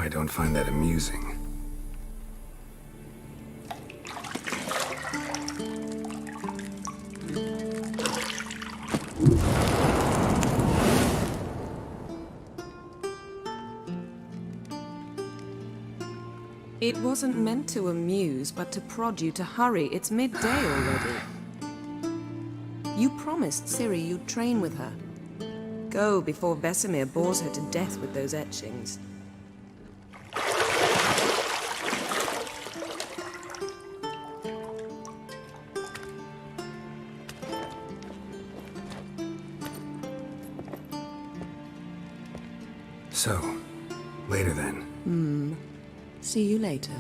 I don't find that amusing. It wasn't meant to amuse, but to prod you to hurry. It's midday already. You promised Ciri you'd train with her. Go before Vesemir bores her to death with those etchings. So, later then. See you later.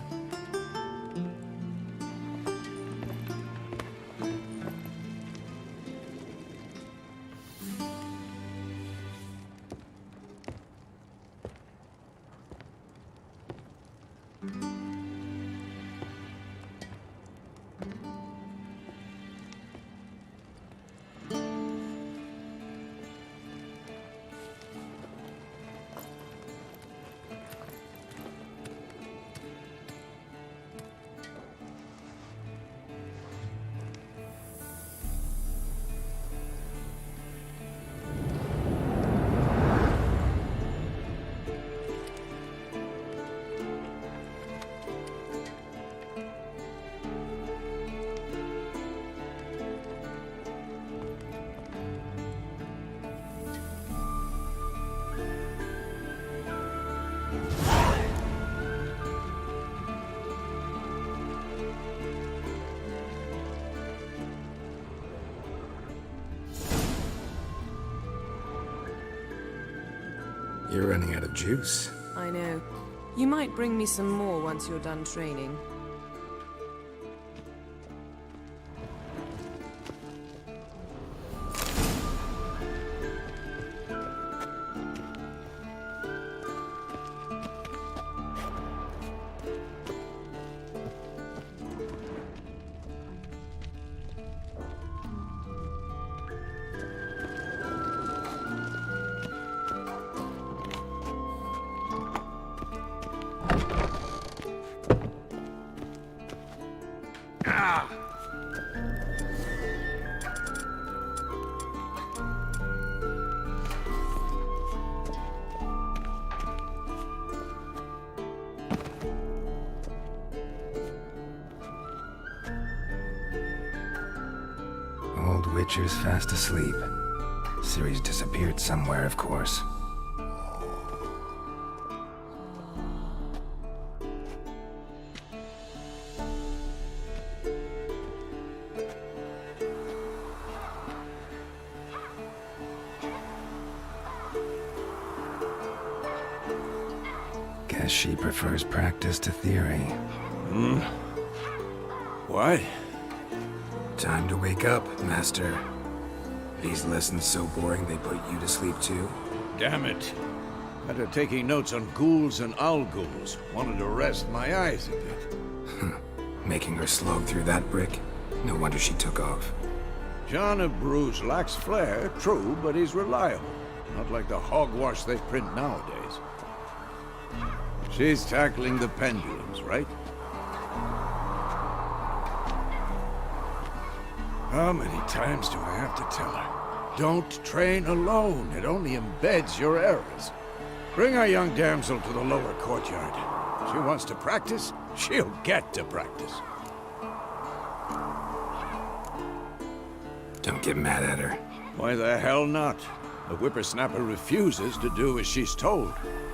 You're running out of juice. I know. You might bring me some more once you're done training. Old Witcher's fast asleep. Ciri's disappeared somewhere, of course. Guess she prefers practice to theory. Why? Time to wake up, Master. These lessons so boring they put you to sleep too? Damn it. After taking notes on ghouls and owl-ghouls, wanted to rest my eyes a bit. Making her slog through that brick? No wonder she took off. John of Bruges lacks flair, true, but he's reliable. Not like the hogwash they print nowadays. She's tackling the pendulums, right? How many times do I have to tell her? Don't train alone. It only embeds your errors. Bring our young damsel to the lower courtyard. She wants to practice, she'll get to practice. Don't get mad at her. Why the hell not? The whippersnapper refuses to do as she's told.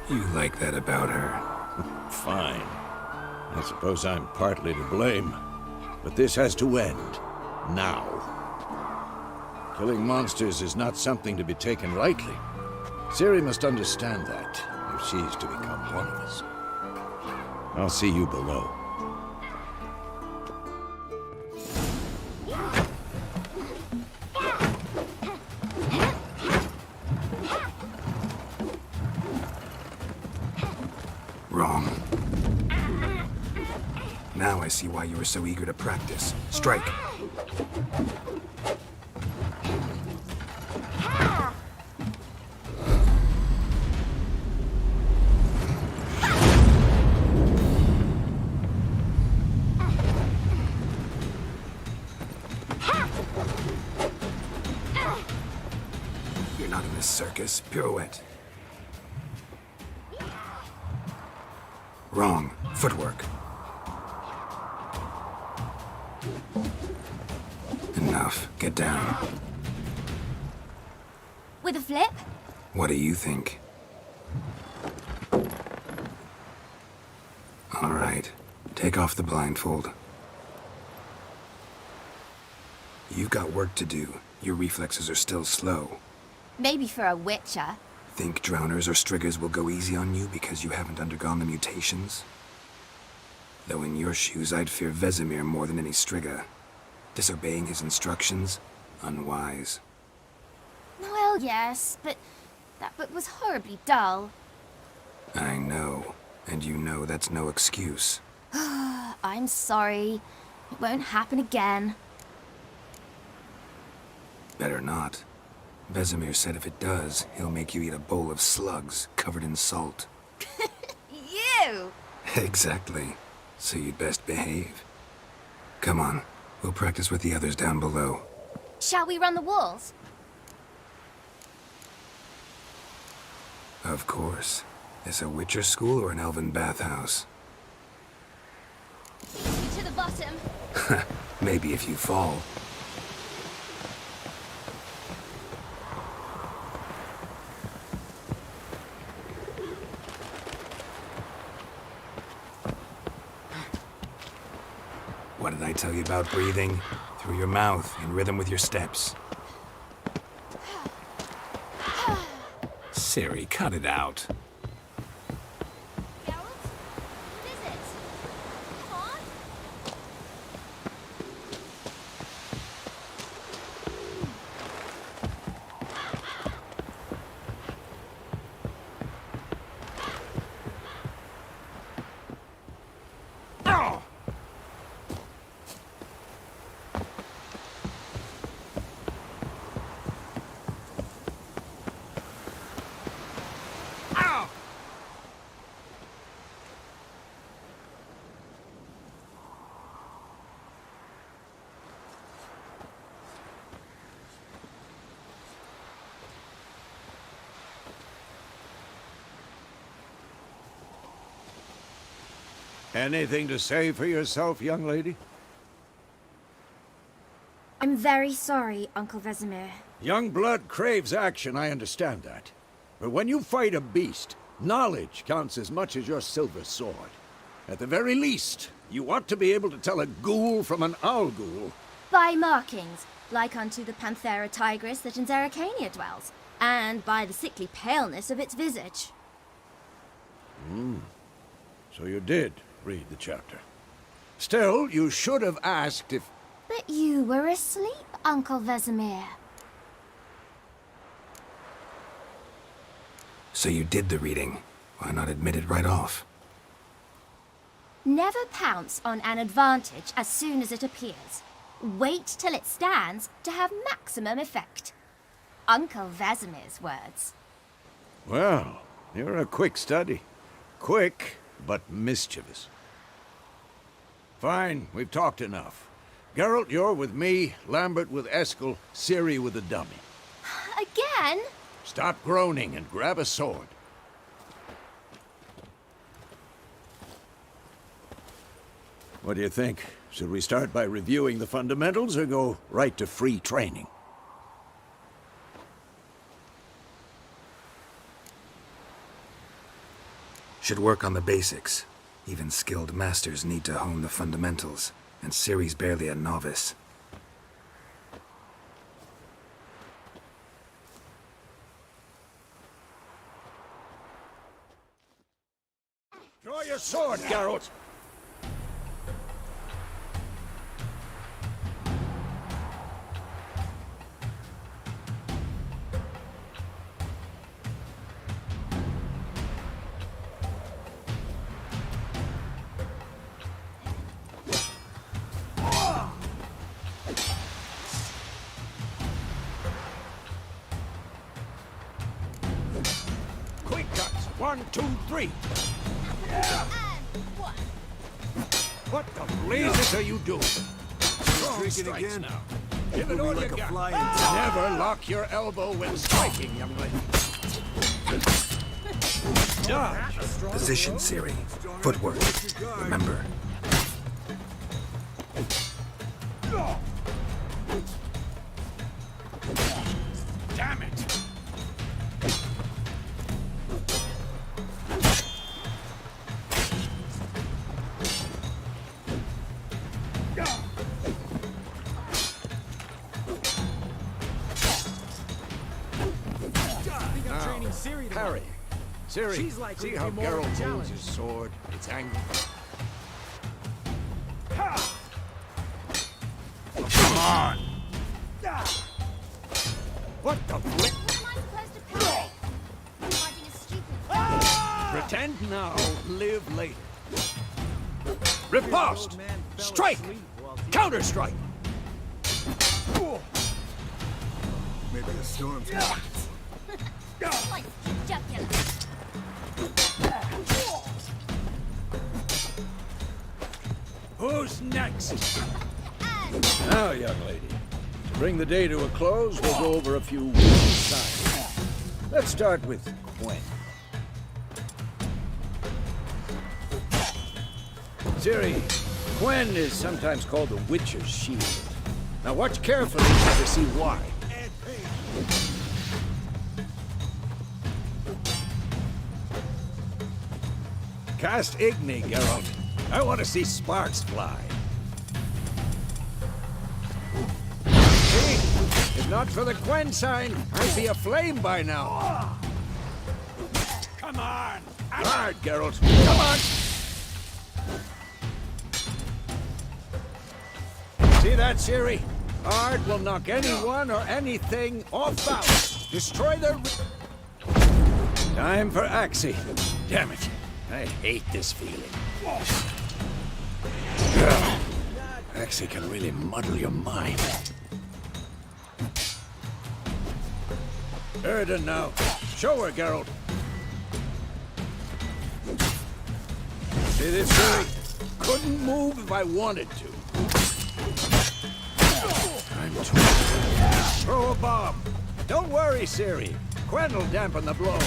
You like that about her. Fine. I suppose I'm partly to blame. But this has to end. Now. Killing monsters is not something to be taken lightly. Ciri must understand that, if she's to become one of us. I'll see you below. Wrong. Now I see why you were so eager to practice. Strike. circus. Pirouette. Wrong. Footwork. Enough. Get down. With a flip? What do you think? All right. Take off the blindfold. You've got work to do. Your reflexes are still slow. Maybe for a witcher. Think drowners or striggers will go easy on you because you haven't undergone the mutations? Though in your shoes, I'd fear Vesemir more than any strigger. Disobeying his instructions? Unwise. Well, yes, but that book was horribly dull. I know. And you know that's no excuse. I'm sorry. It won't happen again. Better not. Vesemir said if it does, he'll make you eat a bowl of slugs covered in salt. You! Exactly. So you'd best behave. Come on. We'll practice with the others down below. Shall we run the walls? Of course. Is a Witcher school or an elven bathhouse? To the bottom. Maybe if you fall. What did I tell you about breathing? Through your mouth, in rhythm with your steps. Ciri, cut it out. Geralt? What is it? Come on. Anything to say for yourself, young lady? I'm very sorry, Uncle Vesemir. Young blood craves action, I understand that. But when you fight a beast, knowledge counts as much as your silver sword. At the very least, you ought to be able to tell a ghoul from an owl ghoul. By markings, like unto the Panthera tigris that in Zerrikania dwells, and by the sickly paleness of its visage. So you did read the chapter. Still, you should have asked if... But you were asleep, Uncle Vesemir. So you did the reading. Why not admit it right off? Never pounce on an advantage as soon as it appears. Wait till it stands to have maximum effect. Uncle Vesemir's words. Well, you're a quick study. Quick, but mischievous. Fine, we've talked enough. Geralt, you're with me, Lambert with Eskel, Ciri with the dummy. Again? Stop groaning and grab a sword. What do you think? Should we start by reviewing the fundamentals or go right to free training? Should work on the basics. Even skilled masters need to hone the fundamentals, and Ciri's barely a novice. Draw your sword, Geralt! Quick cuts! 1, 2, 3! What the blazes are you doing? Strong drinking strikes again? now. Give it all you got. Never lock your elbow when striking, young lady. Dodge. Position, Siri. Footwork. Remember. Damn it! Harry. Siri, see how Geralt moves his sword, its angle. Come on! What the flick? What am I supposed to parry? I'm fighting a stupid... Pretend now, live later. Riposte! Strike! Counter-strike! Maybe the storm's Like jugular. Who's next? Now, young lady, to bring the day to a close, we'll go over a few signs. Let's start with Gwen. Ciri, Gwen is sometimes called the Witcher's Shield. Now watch carefully to see why. Cast Igni, Geralt. I want to see sparks fly. See? If not for the Gwen sign, I'd be aflame by now. Come on! Hard, Geralt. Come on! See that, Ciri? Ard will knock anyone or anything off balance. Destroy their... Time for Axie. Damn it. I hate this feeling. Axie can really muddle your mind. Erden now. Show her, Geralt. See this, Ciri? Couldn't move if I wanted to. I'm too... Throw a bomb. Don't worry, Ciri. Gwen will dampen the blow.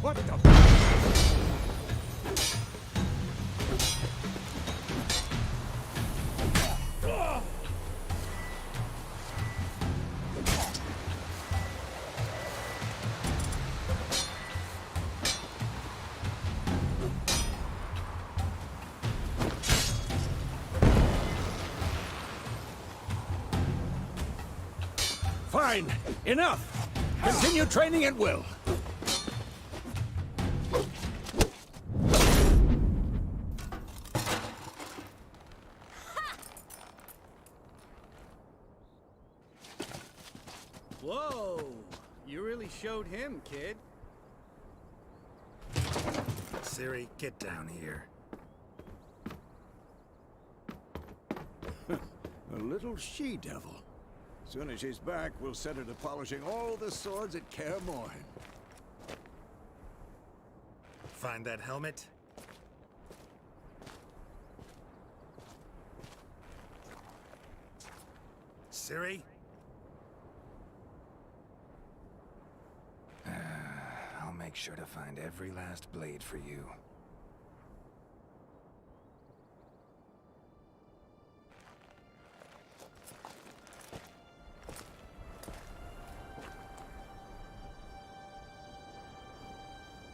What the... Fine. Enough. Continue training at will. Whoa! You really showed him, kid. Siri, get down here. A little she-devil. Soon as she's back, we'll set her to polishing all the swords at Kaer Morhen. Find that helmet? Siri? I'll make sure to find every last blade for you.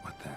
What the?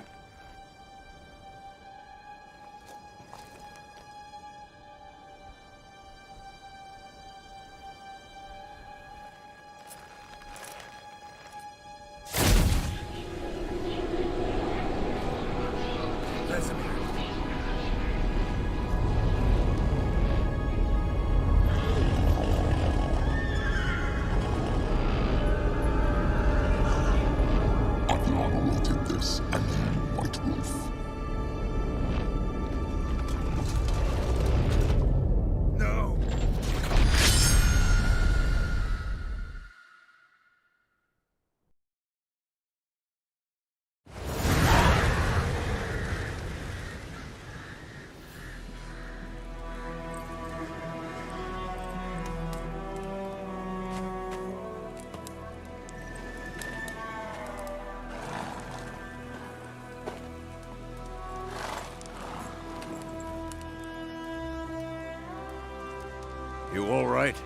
all right?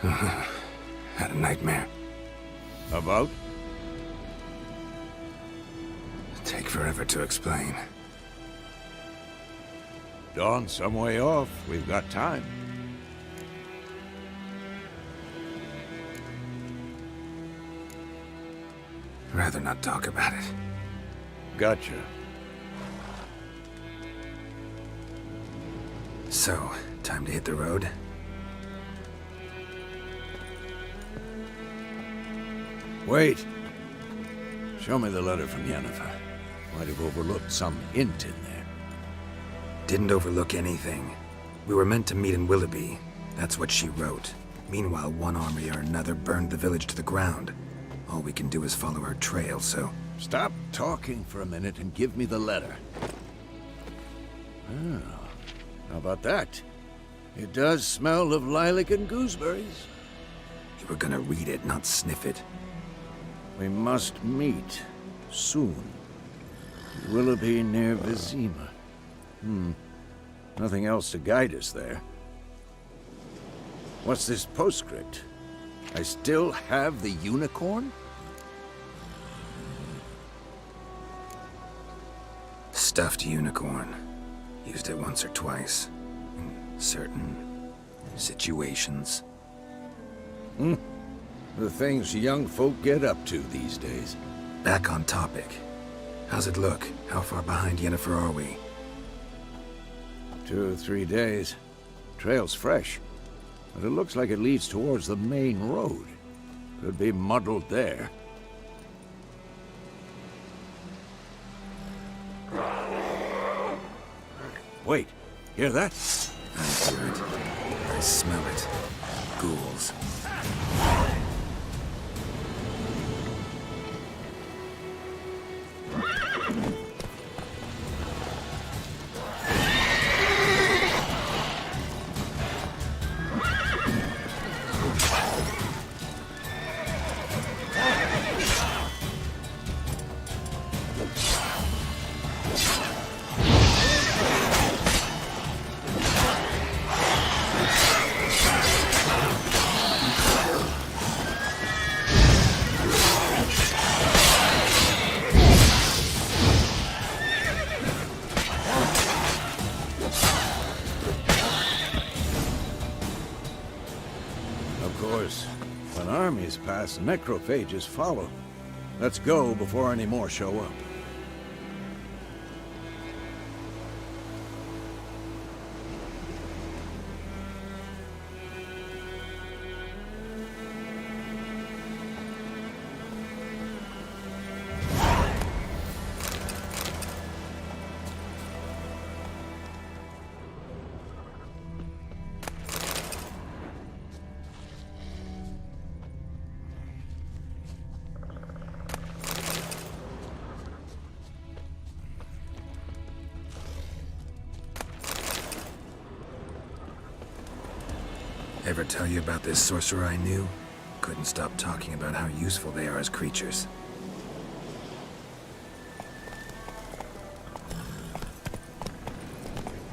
Had a nightmare. About? Take forever to explain. Dawn's some way off. We've got time. Rather not talk about it. Gotcha. So, time to hit the road? Wait. Show me the letter from Yennefer. Might have overlooked some hint in there. Didn't overlook anything. We were meant to meet in Willoughby. That's what she wrote. Meanwhile, one army or another burned the village to the ground. All we can do is follow her trail, so... Stop talking for a minute and give me the letter. Oh, how about that? It does smell of lilac and gooseberries. You were gonna read it, not sniff it. We must meet soon. Willoughby near Vizima. Nothing else to guide us there. What's this postscript? I still have the unicorn? Stuffed unicorn. Used it once or twice. In certain situations. The things young folk get up to these days. Back on topic. How's it look? How far behind Yennefer are we? 2 or 3 days. Trail's fresh, but it looks like it leads towards the main road. Could be muddled there. Wait, hear that? I hear it. I smell it. Ghouls. When armies pass, necrophages follow. Let's go before any more show up. Ever tell you about this sorcerer I knew? Couldn't stop talking about how useful they are as creatures.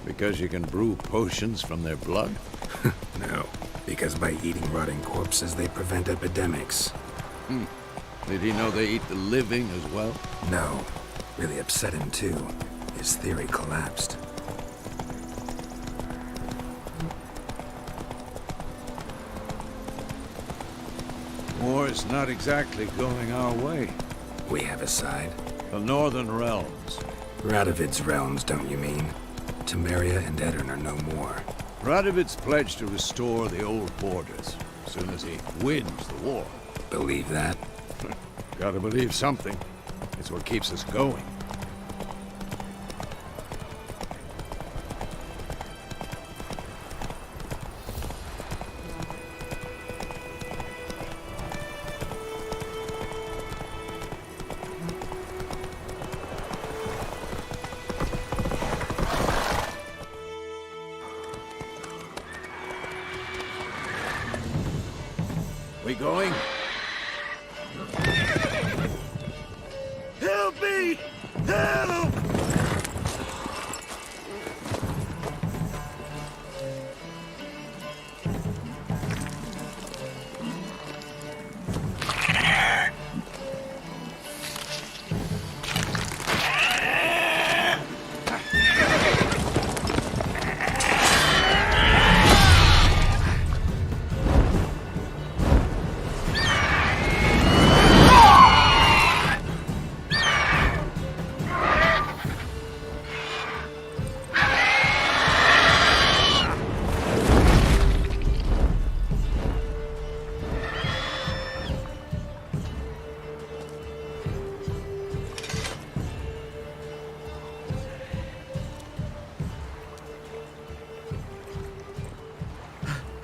Because you can brew potions from their blood? No, because by eating rotting corpses, they prevent epidemics. Did he know they eat the living as well? No. Really upset him, too. His theory collapsed. War's not exactly going our way. We have a side. The Northern Realms. Radovid's realms, don't you mean? Temeria and Edirn are no more. Radovid's pledged to restore the old borders, as soon as he wins the war. Believe that? Gotta believe something. It's what keeps us going. We going? Help me! Help!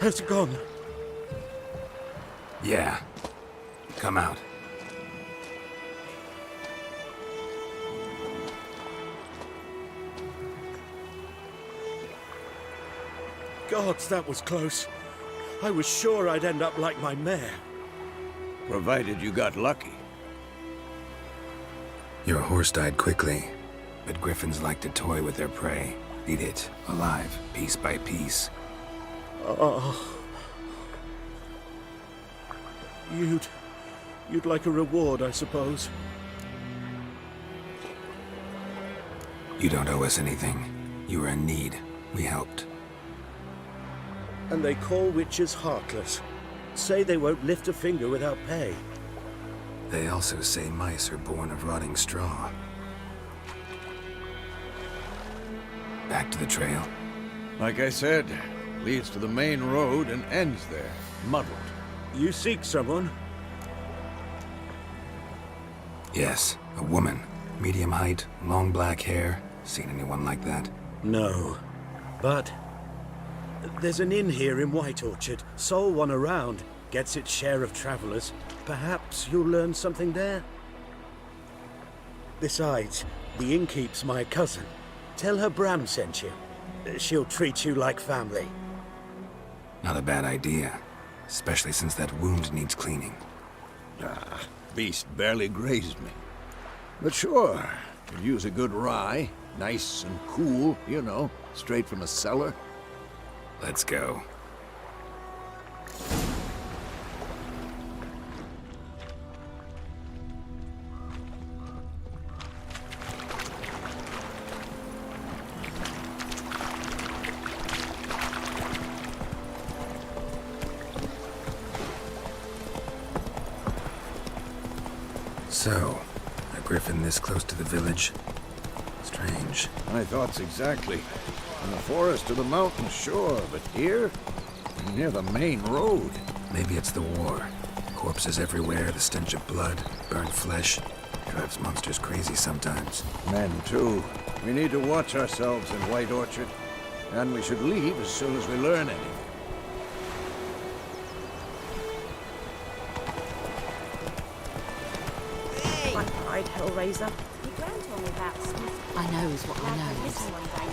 Has it gone? Yeah. Come out. Gods, that was close. I was sure I'd end up like my mare. Provided you got lucky. Your horse died quickly, but griffins like to toy with their prey. Eat it, alive, piece by piece. Oh. You'd like a reward, I suppose. You don't owe us anything. You were in need. We helped. And they call witches heartless. Say they won't lift a finger without pay. They also say mice are born of rotting straw. Back to the trail. Like I said, leads to the main road and ends there, muddled. You seek someone? Yes, a woman. Medium height, long black hair. Seen anyone like that? No. But there's an inn here in White Orchard. Sole one around. Gets its share of travelers. Perhaps you'll learn something there? Besides, the innkeep's my cousin. Tell her Bram sent you. She'll treat you like family. Not a bad idea. Especially since that wound needs cleaning. Beast barely grazed me. But sure, could use a good rye. Nice and cool, you know, straight from a cellar. Let's go. So, a griffin this close to the village? Strange. My thoughts exactly. From the forest to the mountain, sure, but here? Near the main road. Maybe it's the war. Corpses everywhere, the stench of blood, burnt flesh. Drives monsters crazy sometimes. Men, too. We need to watch ourselves in White Orchard. And we should leave as soon as we learn anything. Right, Hellraiser. I know is what I know.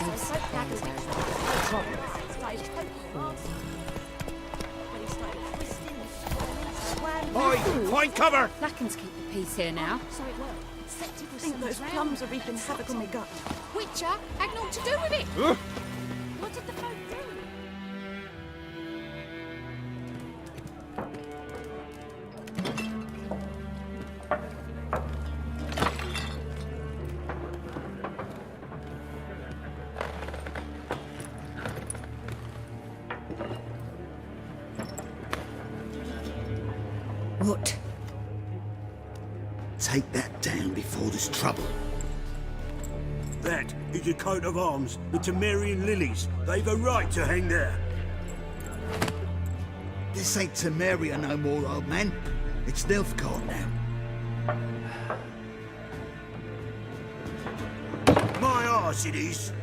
Ghosts Oi! Find cover! Lackens keep the peace here now. I think those plums are wreaking havoc on my gut. Witcher had naught to do with it. What did the folk do? What? Take that down before there's trouble. That is a coat of arms, the Temerian lilies. They've a right to hang there. This ain't Temeria no more, old man. It's Nilfgaard now. My arse it is.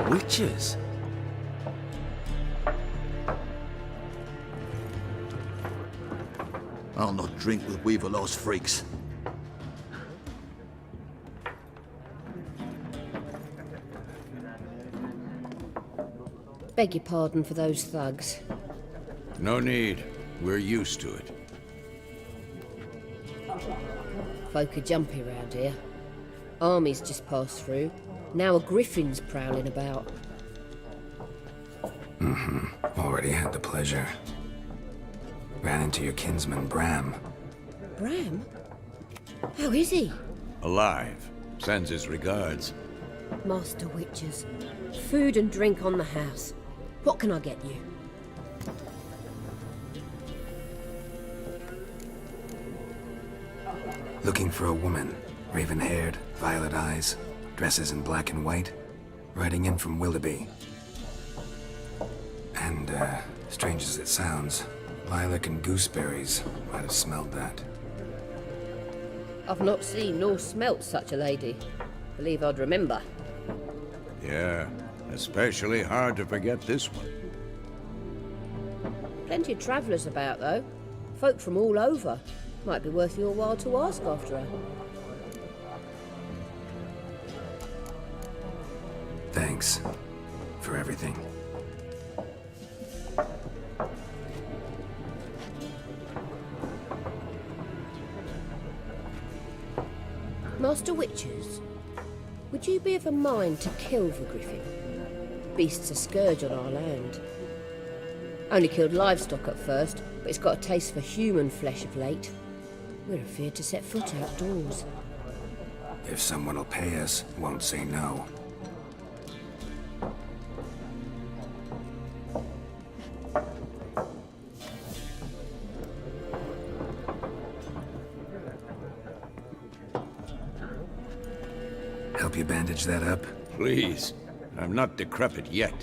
Witches? I'll not drink with Weaverlost freaks. Beg your pardon for those thugs. No need. We're used to it. Folk are jumpy round here. Armies just passed through. Now a griffin's prowling about. Already had the pleasure. Ran into your kinsman, Bram. Bram? How is he? Alive. Sends his regards. Master Witchers. Food and drink on the house. What can I get you? Looking for a woman. Raven-haired, violet eyes, dresses in black and white, riding in from Willoughby. And, strange as it sounds, lilac and gooseberries might have smelled that. I've not seen nor smelt such a lady. Believe I'd remember. Yeah, especially hard to forget this one. Plenty of travellers about, though. Folk from all over. Might be worth your while to ask after her. Thanks for everything. Master Witchers, would you be of a mind to kill the griffin? Beast's a scourge on our land. Only killed livestock at first, but it's got a taste for human flesh of late. We're afeard to set foot outdoors. If someone will pay us, won't say no. Help you bandage that up? Please. I'm not decrepit yet.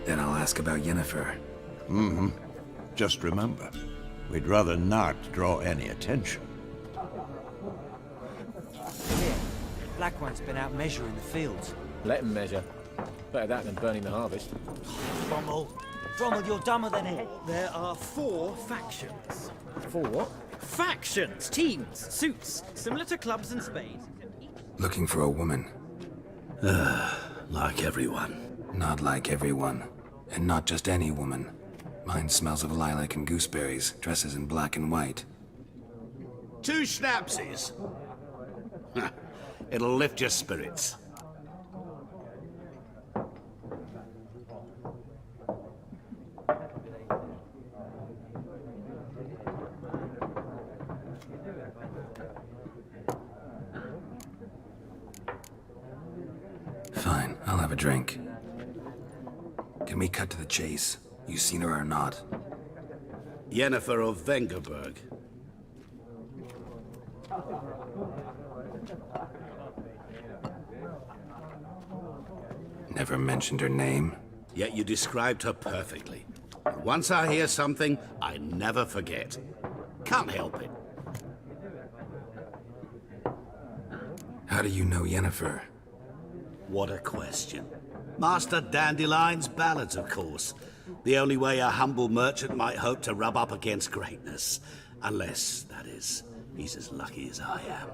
Then I'll ask about Yennefer. Mm-hmm. Just remember, we'd rather not draw any attention. Here, Black One's been out measuring the fields. Let him measure. Better that than burning the harvest. Rommel, you're dumber than it. There are 4 factions. 4 what? Factions! Teams! Suits! Similar to clubs and spades. Looking for a woman. Like everyone. Not like everyone. And not just any woman. Mine smells of lilac and gooseberries, dresses in black and white. 2 schnapsies. It'll lift your spirits. Fine, I'll have a drink. Can we cut to the chase? You seen her or not? Yennefer of Vengerberg. Never mentioned her name. Yet you described her perfectly. And once I hear something, I never forget. Can't help it. How do you know Yennefer? What a question. Master Dandelion's ballads, of course. The only way a humble merchant might hope to rub up against greatness. Unless, that is, he's as lucky as I am.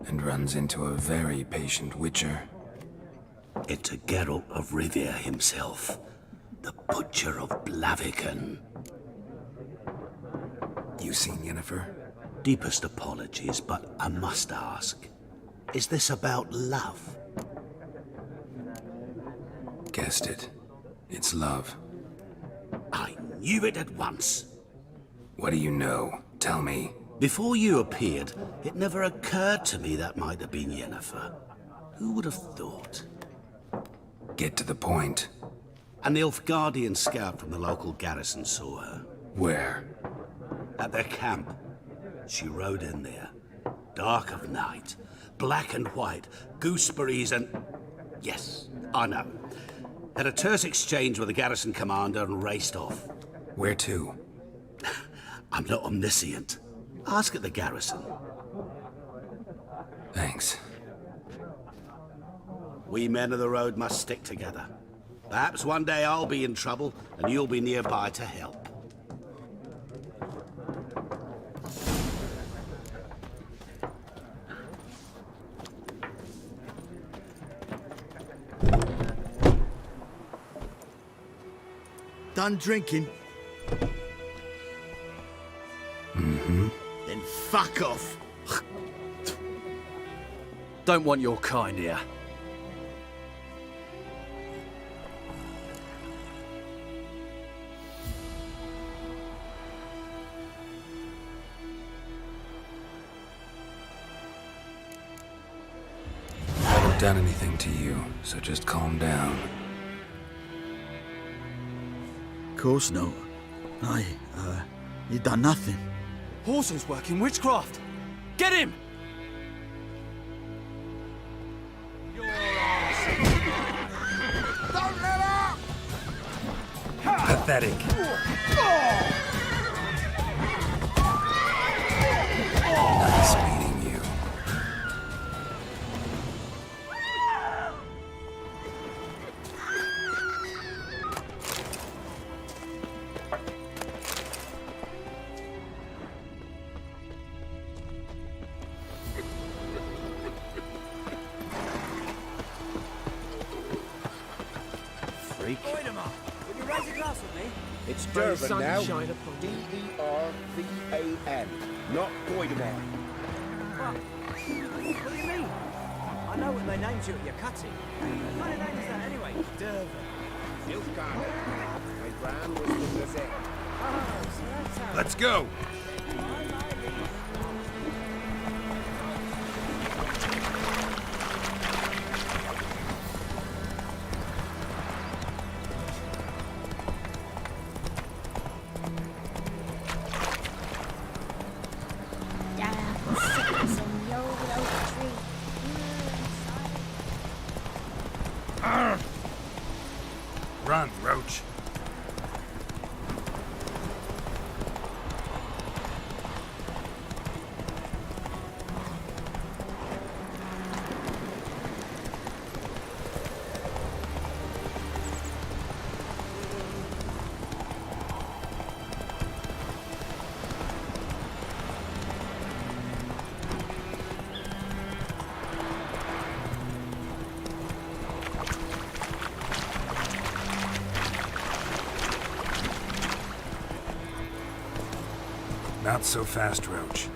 And runs into a very patient witcher. It's a Geralt of Rivia himself. The Butcher of Blaviken. You seen Yennefer? Deepest apologies, but I must ask. Is this about love? Guessed it. It's love. I knew it at once. What do you know? Tell me. Before you appeared, it never occurred to me that might have been Yennefer. Who would have thought? Get to the point. A Nilfgaardian scout from the local garrison saw her. Where? At their camp. She rode in there. Dark of night. Black and white. Gooseberries and... Yes, I know. Had a terse exchange with the garrison commander and raced off. Where to? I'm not omniscient. Ask at the garrison. Thanks. We men of the road must stick together. Perhaps one day I'll be in trouble and you'll be nearby to help. Done drinking? Mm-hmm. Then fuck off. Don't want your kind here. I haven't done anything to you, so just calm down. Of course not. You done nothing. Horson's working witchcraft. Get him! Don't let up! Pathetic. Nice meeting you. Freak. Voldemort, will you raise a glass with me? It's May the Durban now. sun shine upon you. D-E-R-V-A-N, not Voldemort. What? What do you mean? I know what they named you at your cutting. What kind of name is that anyway? Durban. Nilfgaard. My gran was from Lizette. Oh, so that's how... Let's go! Damn sickness in the old oak tree. Run, Roach. Not so fast, Roach.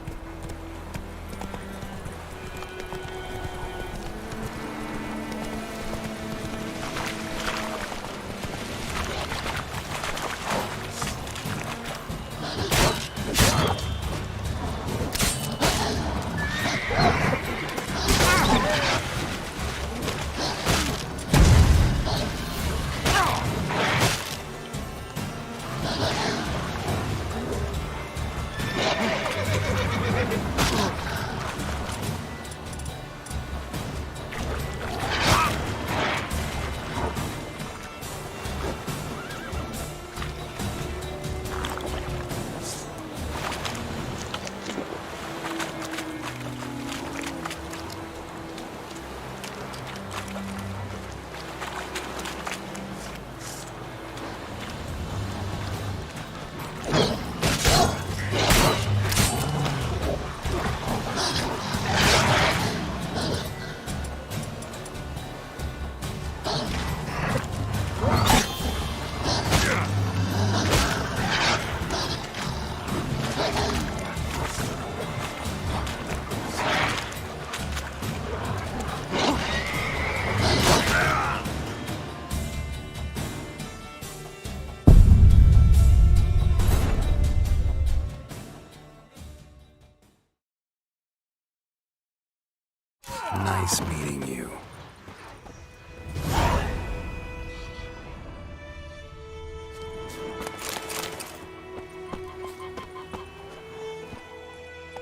Nice meeting you.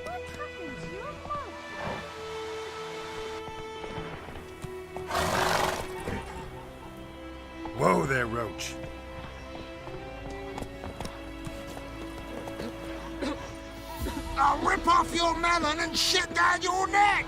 What happened to your mouth? Whoa there, Roach. I'll rip off your melon and shit down your neck!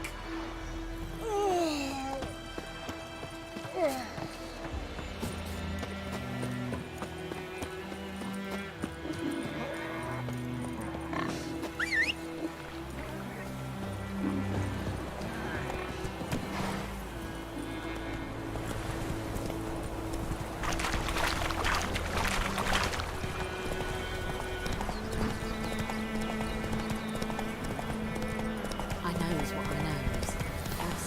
I knows what I knows. Else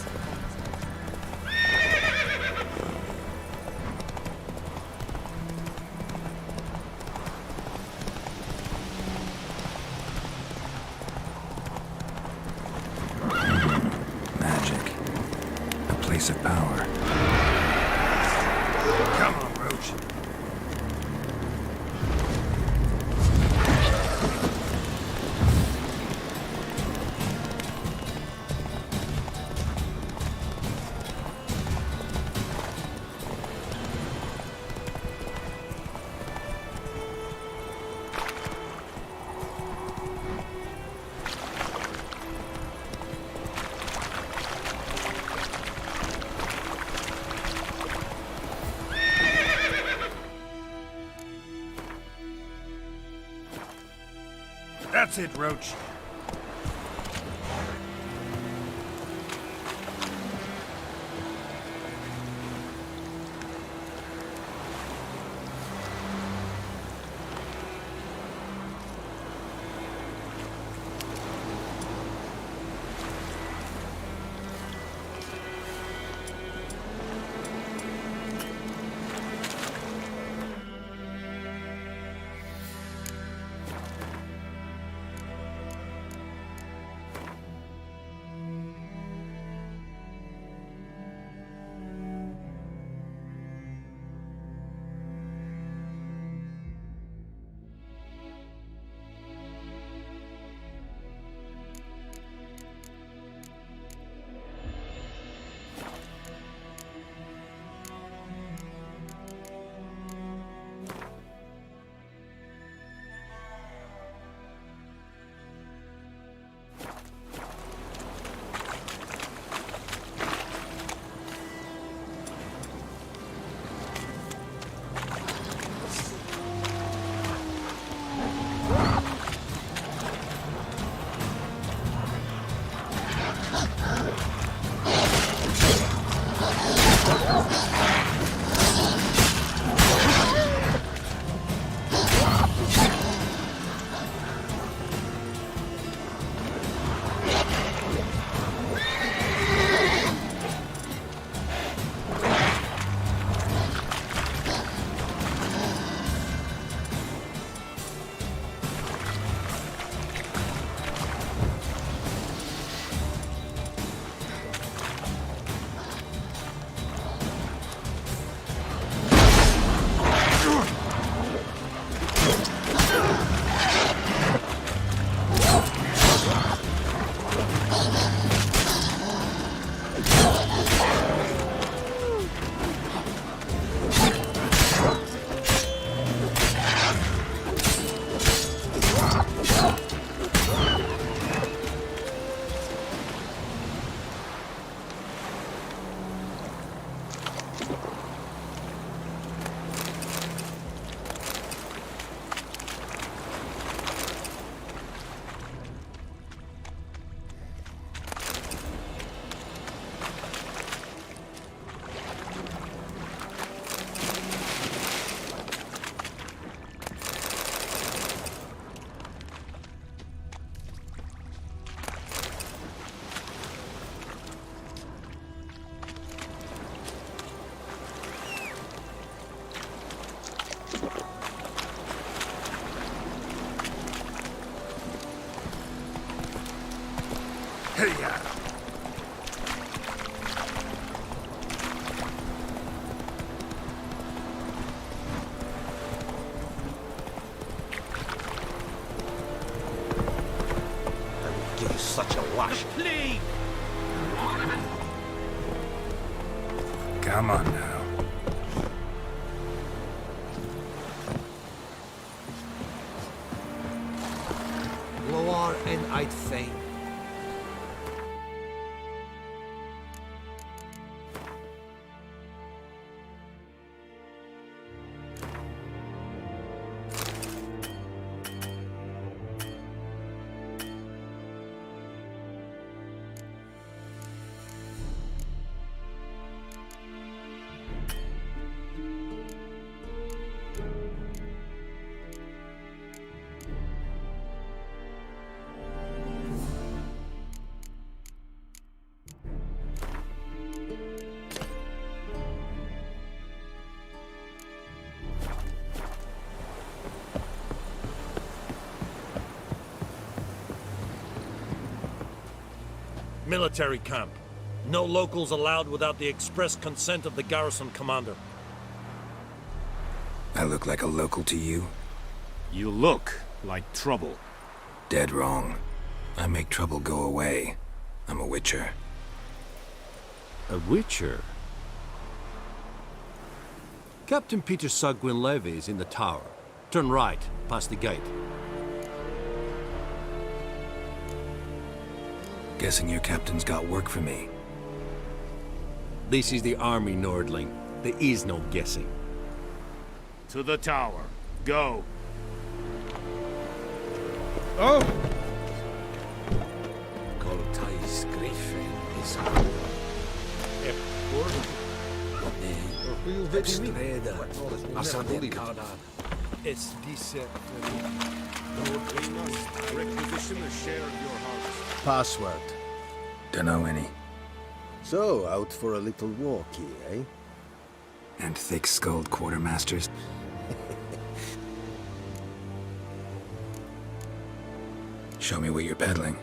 Magic. A place of power. Come on, Roach. That's it, Roach. Hey-ya! Give you such a lash. Please! Come on now. Loar and I'd fain. Military camp. No locals allowed without the express consent of the garrison commander. I look like a local to you? You look like trouble. Dead wrong. I make trouble go away. I'm a witcher. A witcher? Captain Peter Sagwin Levy is in the tower. Turn right, past the gate. Guessing your captain's got work for me. This is the army, Nordling. There is no guessing. To the tower. Go. Oh! Coltais Griffin is Streda, Asadilcada. It's decent. We must requisition a share of your harvest. Password. Dunno any. So, out for a little walkie, eh? And thick-skulled quartermasters. Show me what you're peddling.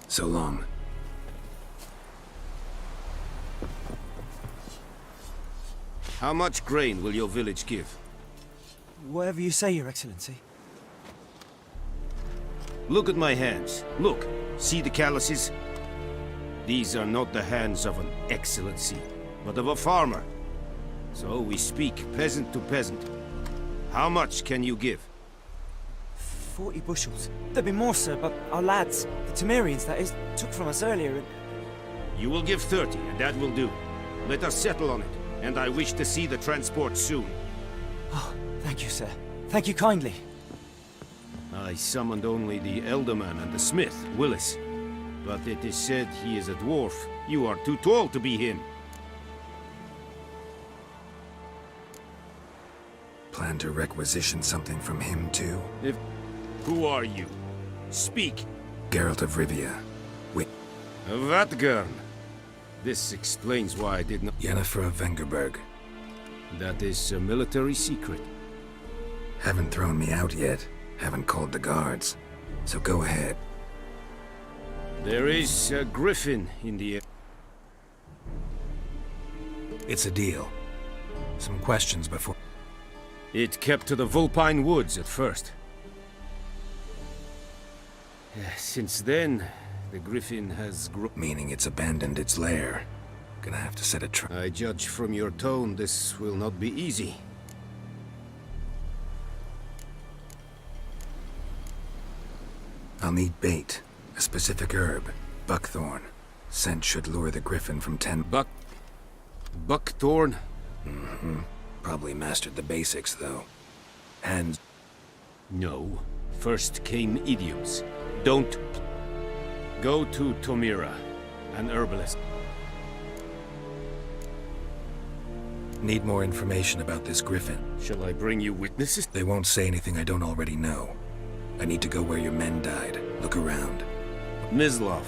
So long. How much grain will your village give? Whatever you say, Your Excellency. Look at my hands. Look. See the calluses? These are not the hands of an excellency, but of a farmer. So we speak peasant to peasant. How much can you give? 40 bushels. There'd be more, sir, but our lads, the Temerians, that is, took from us earlier and... You will give 30, and that will do. Let us settle on it, and I wish to see the transport soon. Oh, thank you, sir. Thank you kindly. I summoned only the Elderman and the smith, Willis. But it is said he is a dwarf. You are too tall to be him. Plan to requisition something from him, too? Who are you? Speak. Geralt of Rivia. Vatgern. This explains why I did not... Yennefer of Vengerberg. That is a military secret. Haven't thrown me out yet. Haven't called the guards. So go ahead. There is a griffin in the air. It's a deal. Some questions before... It kept to the Vulpine Woods at first. Since then, the griffin has grown... Meaning it's abandoned its lair. Gonna have to set a trap. I judge from your tone this will not be easy. I'll need bait. A specific herb. Buckthorn. Scent should lure the griffin from 10... Buckthorn? Mm-hmm. Probably mastered the basics, though. And... No. First came idioms. Don't... Go to Tomira, an herbalist. Need more information about this griffin. Shall I bring you witnesses? They won't say anything I don't already know. I need to go where your men died. Look around. Mislov.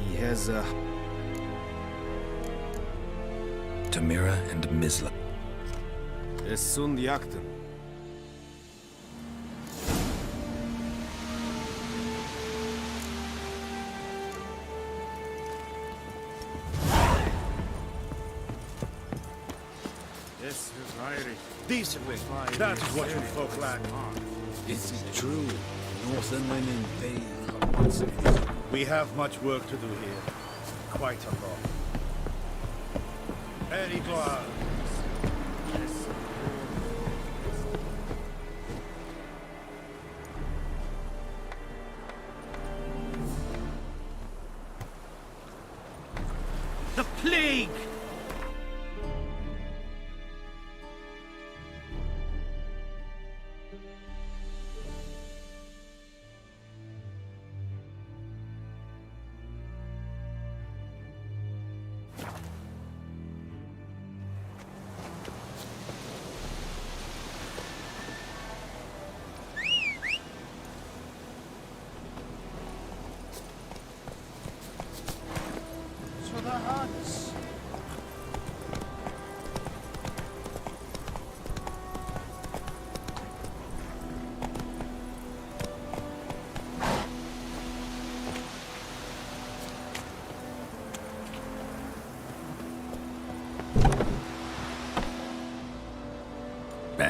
He has a... Tomira and Misla. Esund Yakten. Decent, that is what you folk lack. Is it true? Northern women pay... We have much work to do here. Quite a lot. Any gloire. The plague!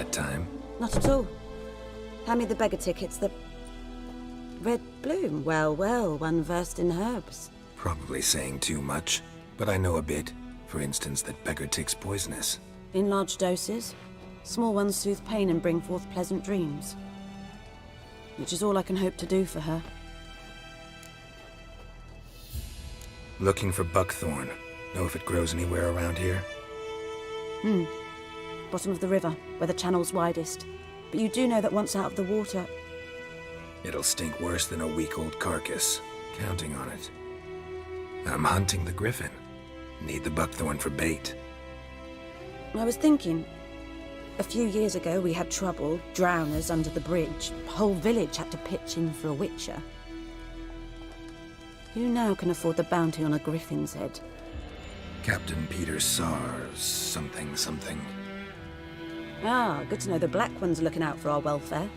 bad time. Not at all. Hand me the beggar tickets, the... Red bloom. Well, well, one versed in herbs. Probably saying too much, but I know a bit. For instance, that beggar tick's poisonous. In large doses. Small ones soothe pain and bring forth pleasant dreams. Which is all I can hope to do for her. Looking for buckthorn. Know if it grows anywhere around here? Bottom of the river, where the channel's widest. But you do know that once out of the water... It'll stink worse than a week-old carcass. Counting on it. I'm hunting the griffin. Need the buckthorn for bait. I was thinking... A few years ago we had trouble, drowners under the bridge. The whole village had to pitch in for a witcher. Who now can afford the bounty on a griffin's head? Captain Peter Sars, something. Ah, good to know the Black One's looking out for our welfare.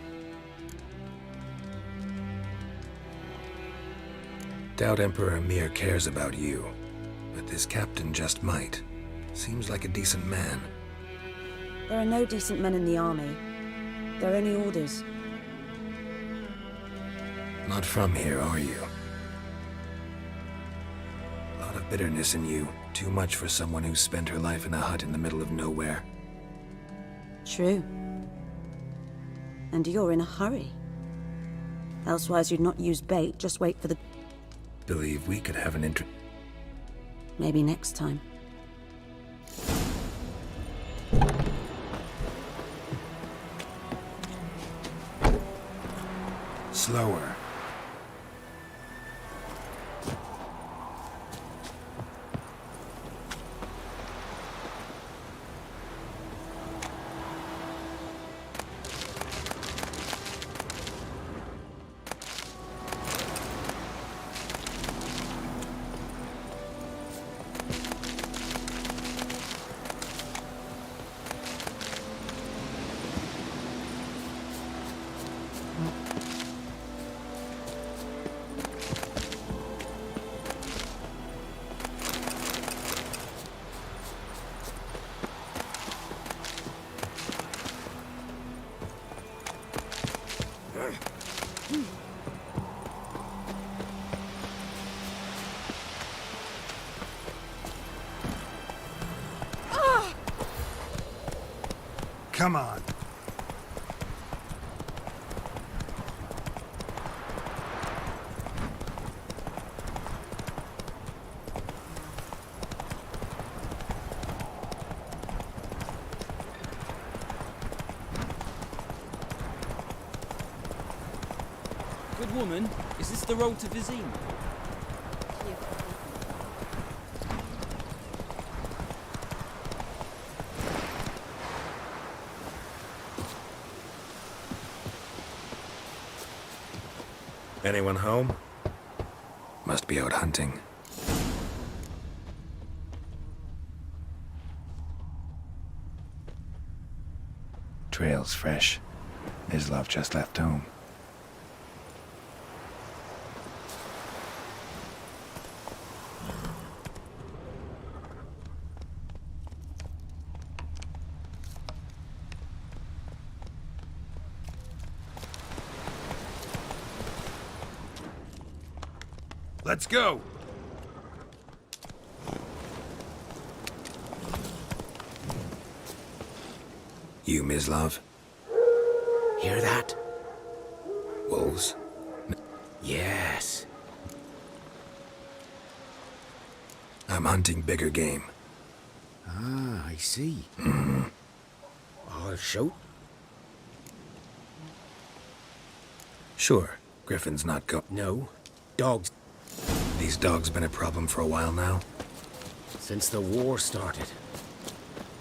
Doubt Emperor Emir cares about you, but this captain just might. Seems like a decent man. There are no decent men in the army. There are only orders. Not from here, are you? A lot of bitterness in you. Too much for someone who spent her life in a hut in the middle of nowhere. True. And you're in a hurry. Elsewise you'd not use bait, just wait for the... Believe we could have an Maybe next time. Slower. Come on. Good woman, is this the road to Vizim? Anyone home? Must be out hunting. Trail's fresh. Mislav just left home. Let's go! You, Mislav? Hear that? Wolves? Yes. I'm hunting bigger game. Ah, I see. I'll shoot. Sure. Griffin's not No. Dogs. These dogs been a problem for a while now? Since the war started.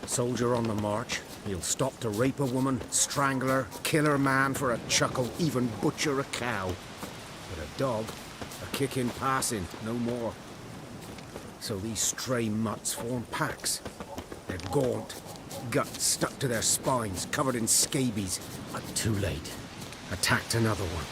Soldier on the march, he'll stop to rape a woman, strangle her, kill her man for a chuckle, even butcher a cow. But a dog, a kick in passing, no more. So these stray mutts form packs. They're gaunt, guts stuck to their spines, covered in scabies. But too late. Attacked another one.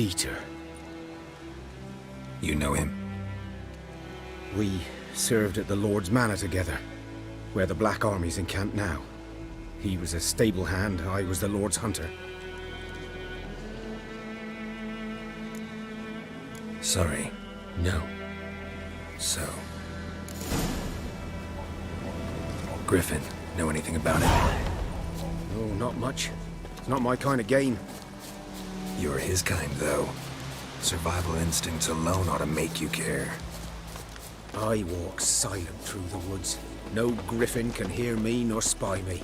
Dieter. You know him? We served at the Lord's Manor together, where the Black Army's encamped now. He was a stable hand, I was the Lord's hunter. Sorry. No. So... Griffin, know anything about it? No, not much. It's not my kind of game. You're his kind, though. Survival instincts alone ought to make you care. I walk silent through the woods. No griffin can hear me nor spy me.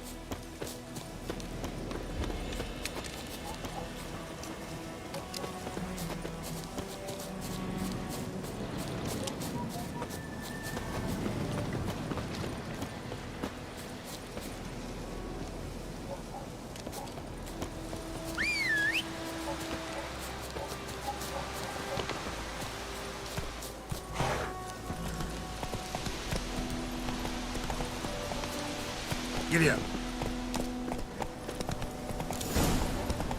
Giddy up.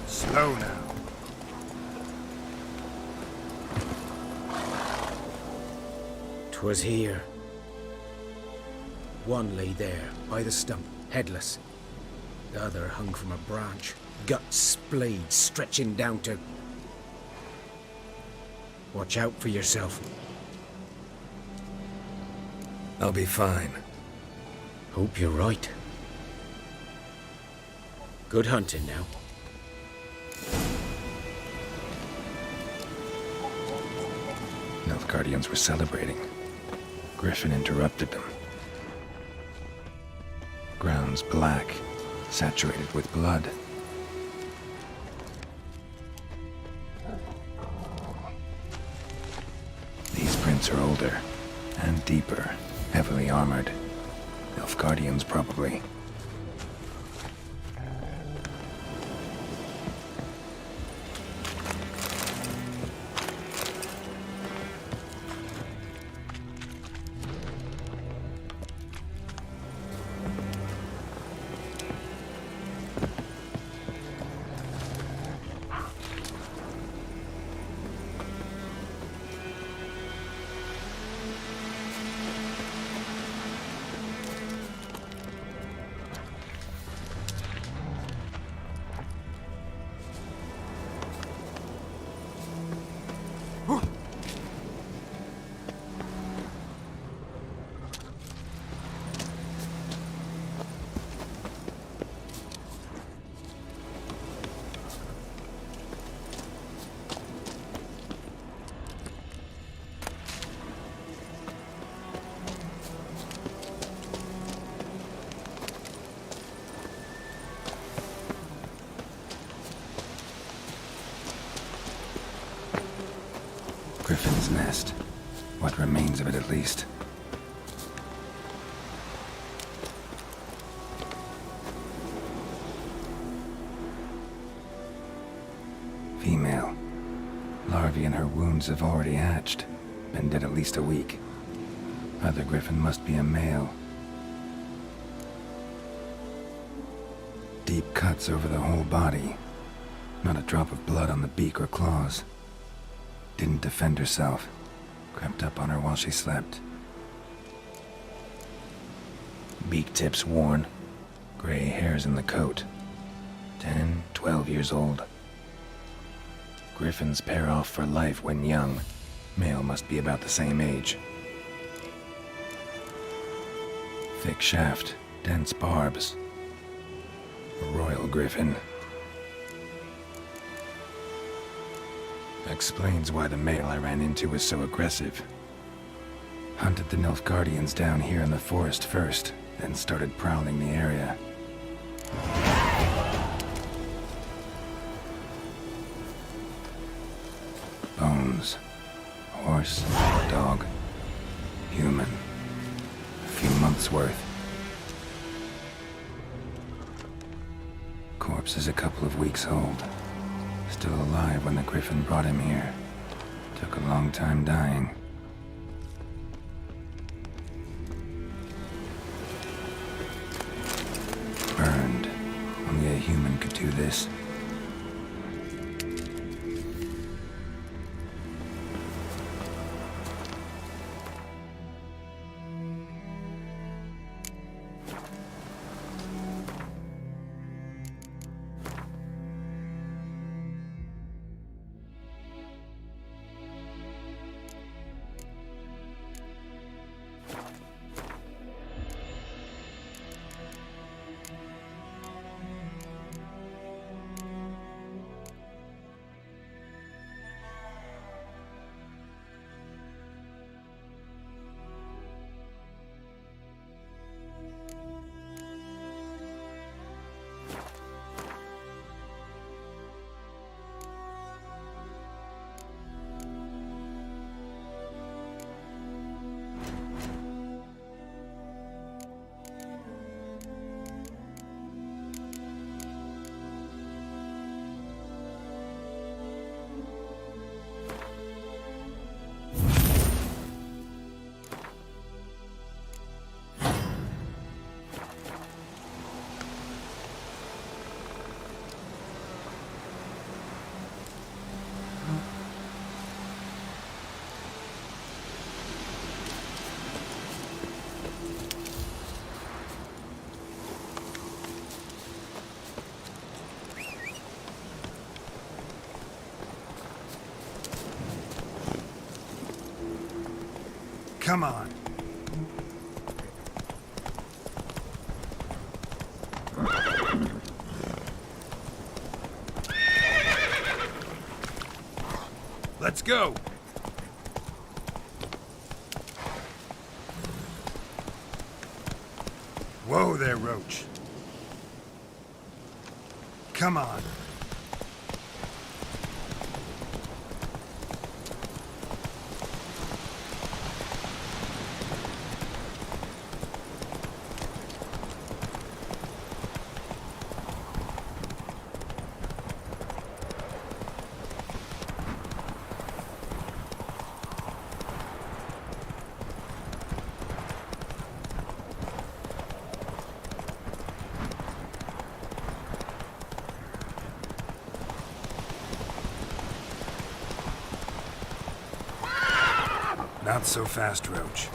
Slow now. "'Twas here. One lay there, by the stump, headless. The other hung from a branch, guts splayed, stretching down to... Watch out for yourself." I'll be fine. Hope you're right. Good hunting now. Nilfgaardians were celebrating. Griffin interrupted them. Ground's black, saturated with blood. These prints are older and deeper, heavily armored. Nilfgaardians, probably. Griffin's nest. What remains of it, at least. Female. Larvae in her wounds have already hatched. Been dead at least a week. Other griffin must be a male. Deep cuts over the whole body. Not a drop of blood on the beak or claws. Didn't defend herself. Crept up on her while she slept. Beak tips worn. Gray hairs in the coat. 10, 12 years old. Griffins pair off for life when young. Male must be about the same age. Thick shaft, dense barbs. A royal griffin. Explains why the male I ran into was so aggressive. Hunted the Nilfgaardians down here in the forest first, then started prowling the area. Bones. Horse, dog, human. A few months' worth. Corpse is a couple of weeks old. Still alive when the griffin brought him here. Took a long time dying. Burned. Only a human could do this. Come on. Let's go. Whoa there, Roach. Come on. Not so fast, Roach.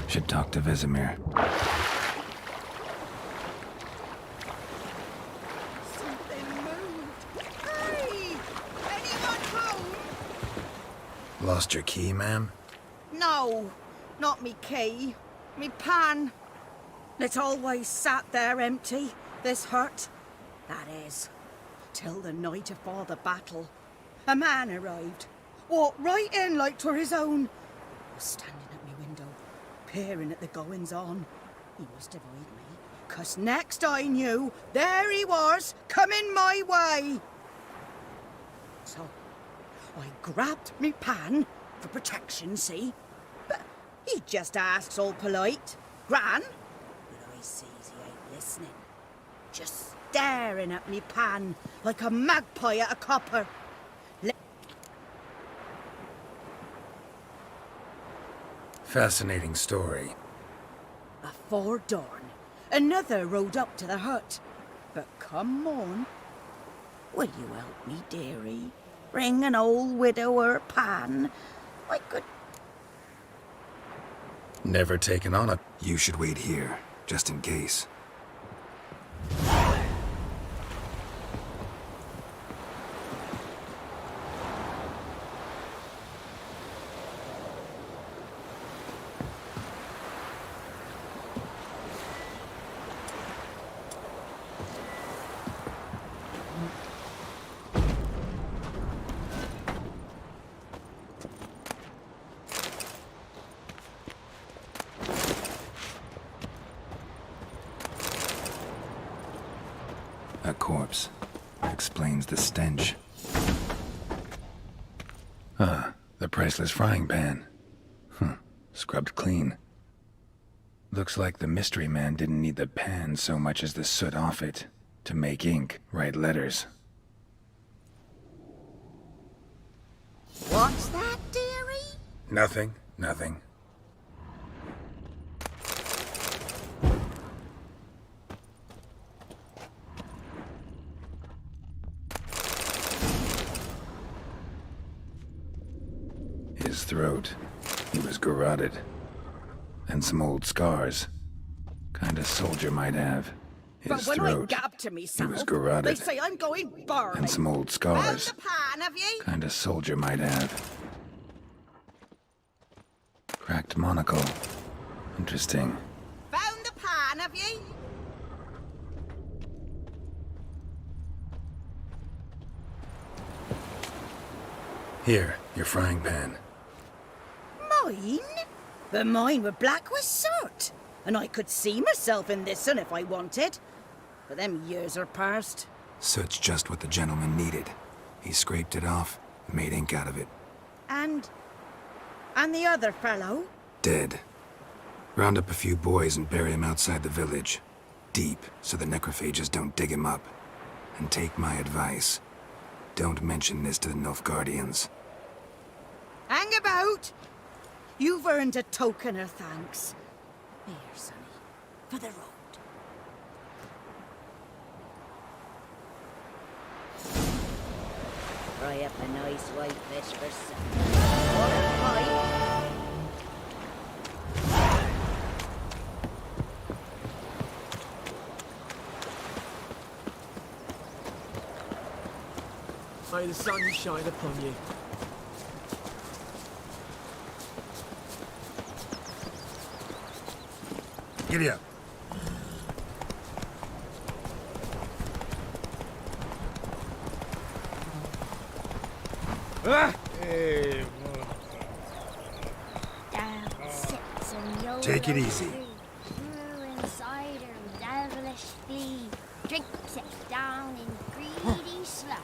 Should talk to Vesemir. Something moved. Hey! Anyone Lost your key, ma'am? No, not me key. Me pan. It's always sat there empty, this hut. That is, till the night afore the battle. A man arrived, walked right in like 'twere his own. Was standing at me window, peering at the goings-on. He must avoid me, 'cause next I knew, there he was, coming my way. So, I grabbed me pan, for protection, see? But he just asks all polite, Gran? But I sees he ain't listening. Just staring at me pan, like a magpie at a copper. Fascinating story. Afore dawn, another rode up to the hut. But come on, will you help me, dearie? Bring an old widower pan. I could... Never taken on a... You should wait here, just in case. A corpse. Explains the stench. Ah, the priceless frying pan. Scrubbed clean. Looks like the mystery man didn't need the pan so much as the soot off it to make ink, write letters. What's that, dearie? Nothing, nothing. His throat. He was garroted. And some old scars. Kinda soldier might have. His But when throat. I gab to myself, He was garroted. they say I'm going barley. And some old Found scars. the pan, have ye? Kinda soldier might have. Cracked monocle. Interesting. Found the pan, have ye? Here, your frying pan. Mine? But mine were black with soot. And I could see myself in this one if I wanted. But them years are past. Soot's just what the gentleman needed. He scraped it off, made ink out of it. And the other fellow? Dead. Round up a few boys and bury him outside the village. Deep, so the necrophages don't dig him up. And take my advice. Don't mention this to the Nilfgaardians. Hang about! You've earned a token of thanks. Here, sonny, for the road. Fry up a nice white fish for supper. What a pipe! May the sun shine upon you. Giddy up. Ah! Take it easy. Brewing cider, devilish flea. Drinks it down in greedy slow.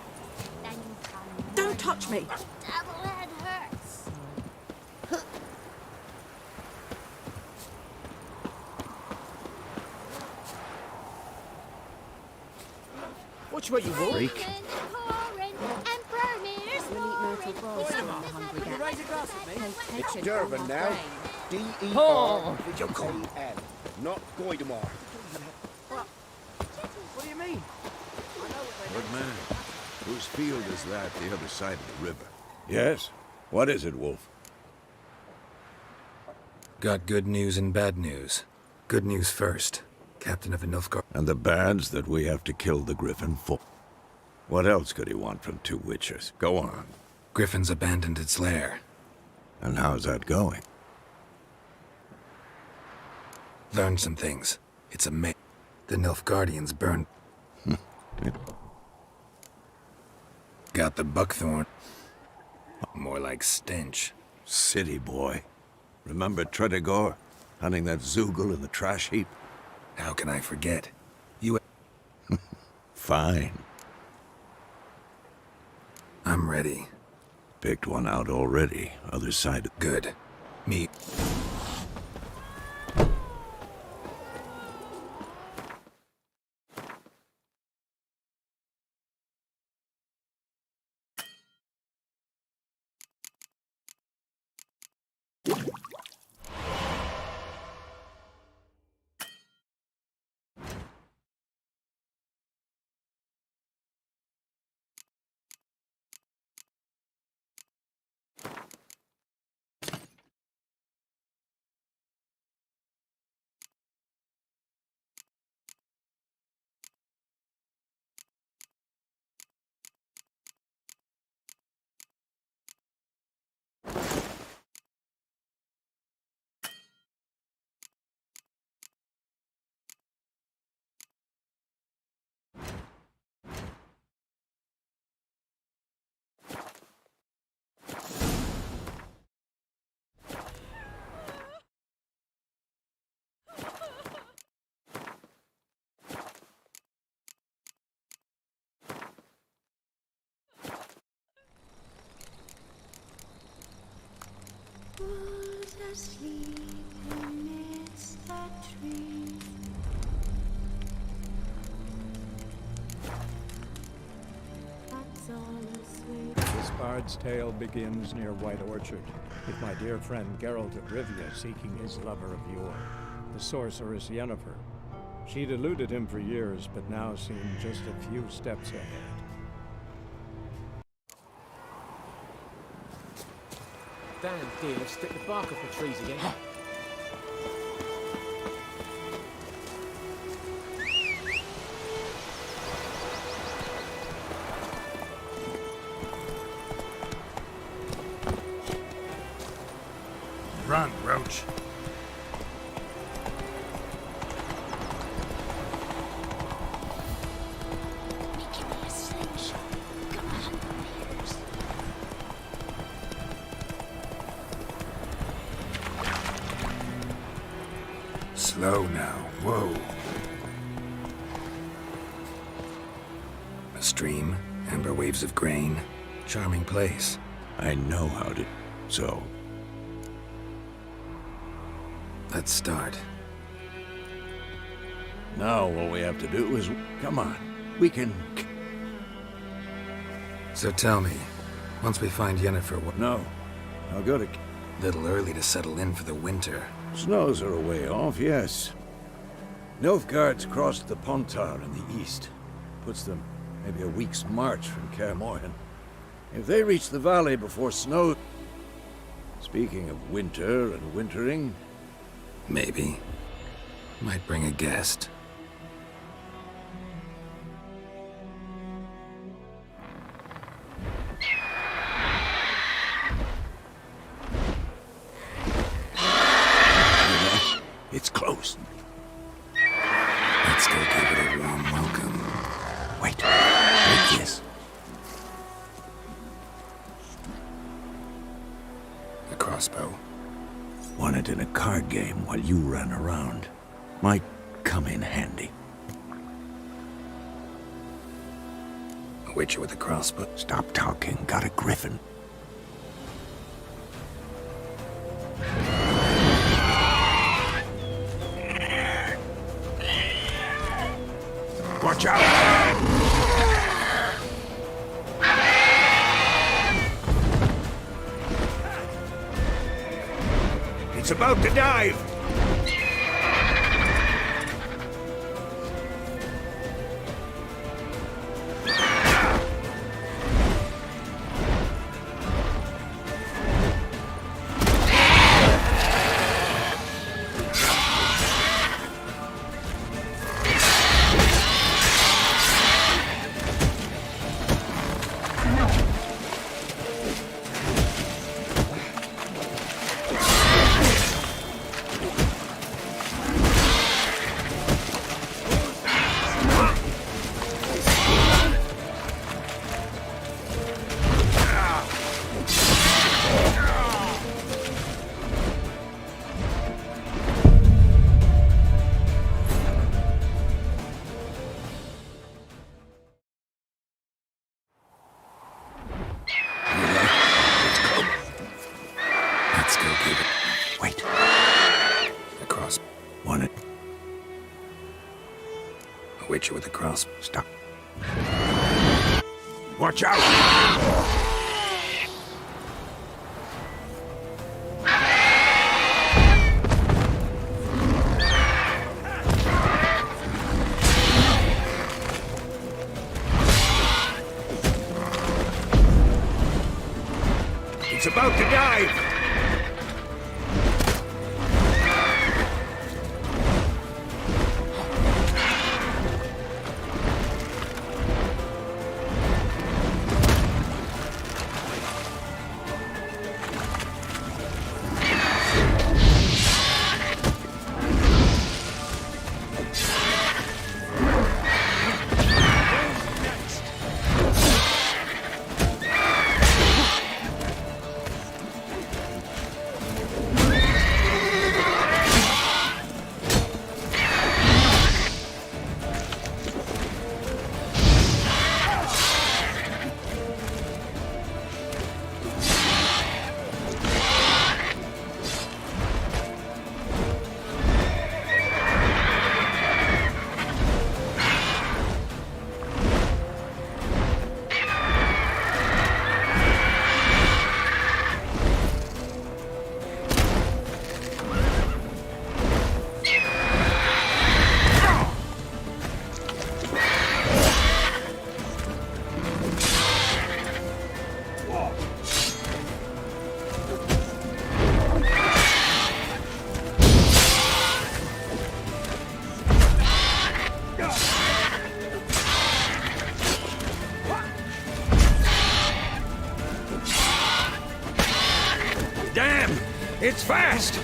Then come Don't touch me! devil head hurts. Watch where you walk. Freak. It's Durban now. D-E-R-V-A-N. Not Goidemar. What do you mean? Good man. Whose field is that the other side of the river? Yes? What is it, Wolf? Got good news and bad news. Good news first. Captain of the Nilfgaard. And the bad's that we have to kill the Griffin for. What else could he want from two witchers? Go on. Griffin's abandoned its lair. And how's that going? Learned some things. It's amazing. The Nilfgaardians burned... Got the buckthorn. More like stench. City boy. Remember Tredegor? Hunting that Zoogle in the trash heap? How can I forget? You... Fine. I'm ready. Picked one out already. Other side. Good. Me... This bard's tale begins near White Orchard, with my dear friend Geralt of Rivia seeking his lover of yore, the sorceress Yennefer. She'd eluded him for years, but now seemed just a few steps ahead. Damn deer, stick the bark off the trees again. Run, Roach. Give me a slingshot. Got 100 meters. Slow now. Whoa. A stream, amber waves of grain. Charming place. I know how to... So... Let's start. Now all we have to do is... Come on. We can... So tell me, once we find Yennefer, what... No. I'll go to... Little early to settle in for the winter. Snows are a way off, yes. Nilfgaard's crossed the Pontar in the east. Puts them maybe a week's march from Kaer Morhen. If they reach the valley before snow... Speaking of winter and wintering... Maybe. Might bring a guest. It's close. Let's go give it a warm welcome. Wait. Take this. A crossbow. Won it in a card game while you ran around. Might come in handy. A witcher with a crossbow. Stop talking. Got a griffin. Watch out! It's about to dive! A witcher with a cross. Stop. Watch out! It's about to dive! Damn! It's fast!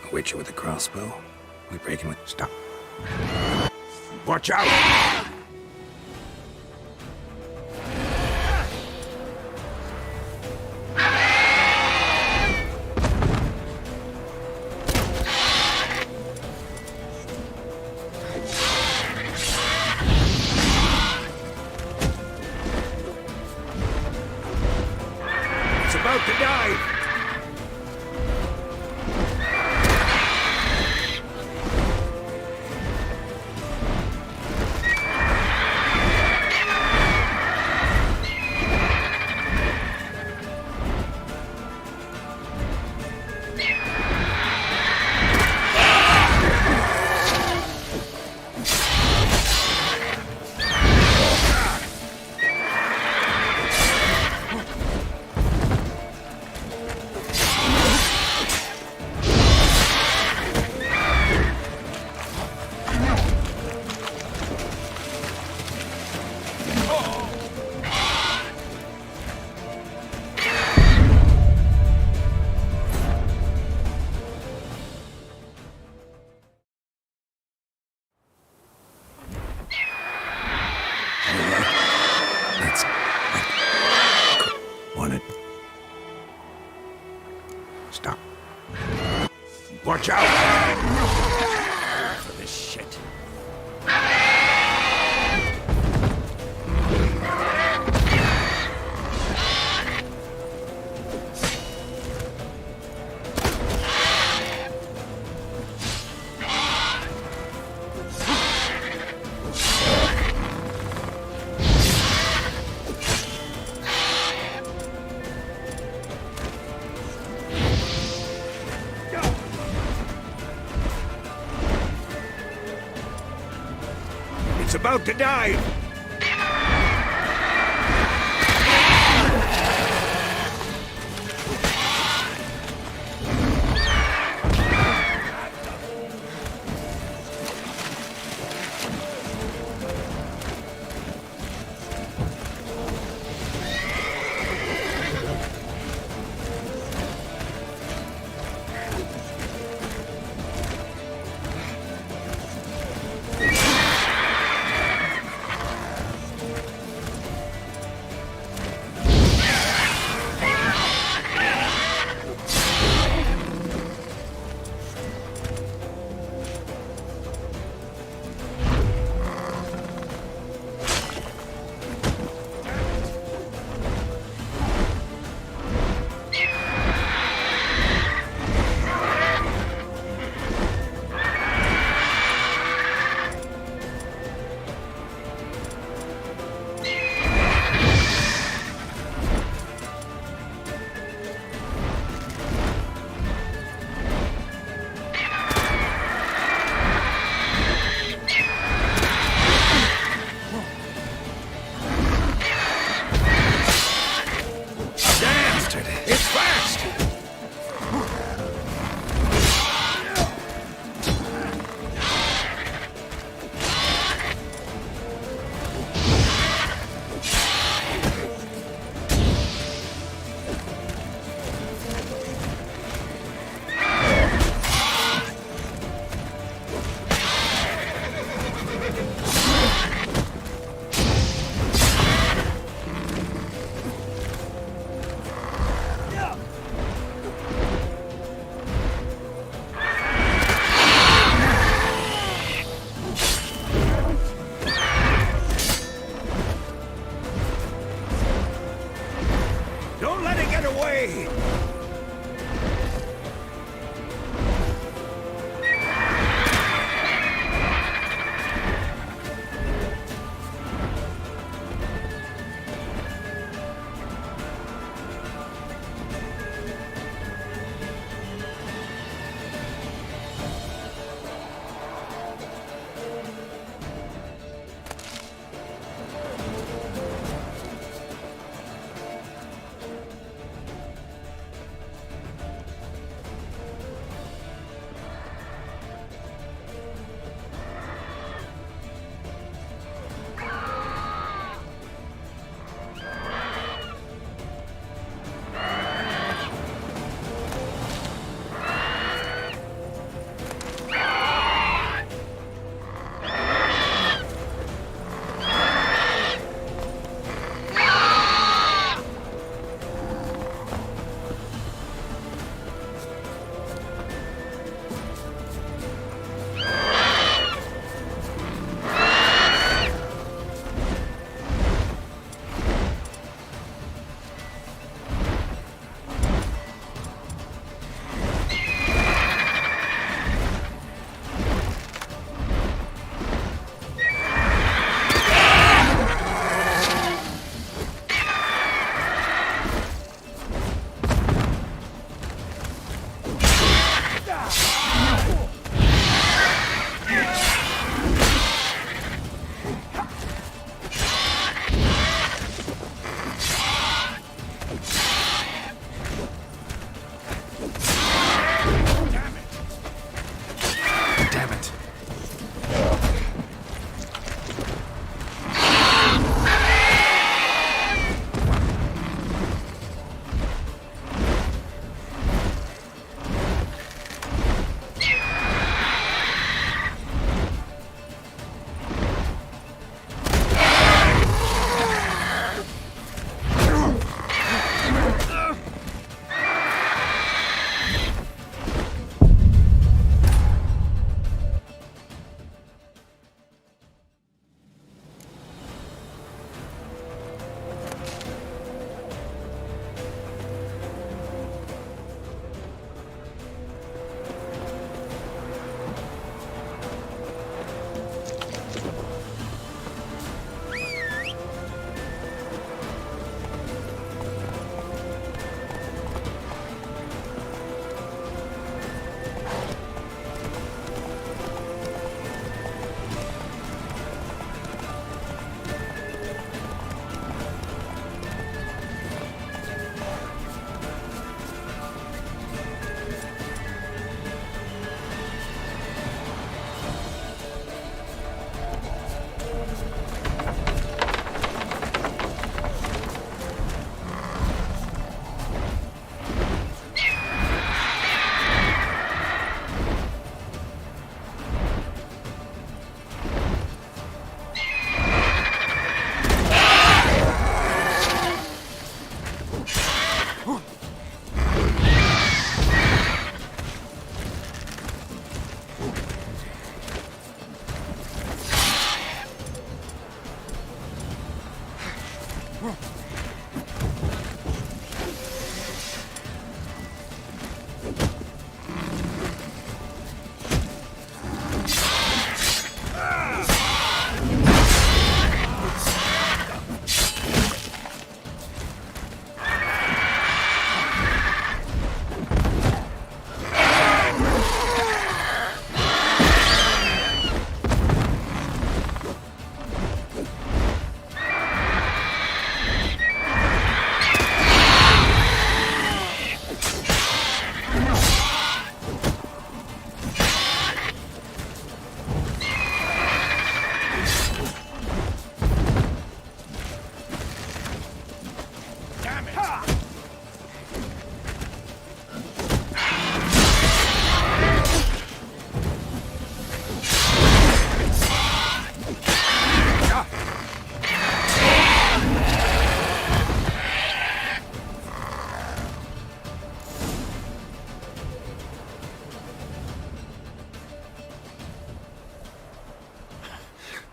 A witcher with a crossbow? We break him with... Stop. Watch out! It's about to dive! Stop. Watch out! For this shit. It's about to dive!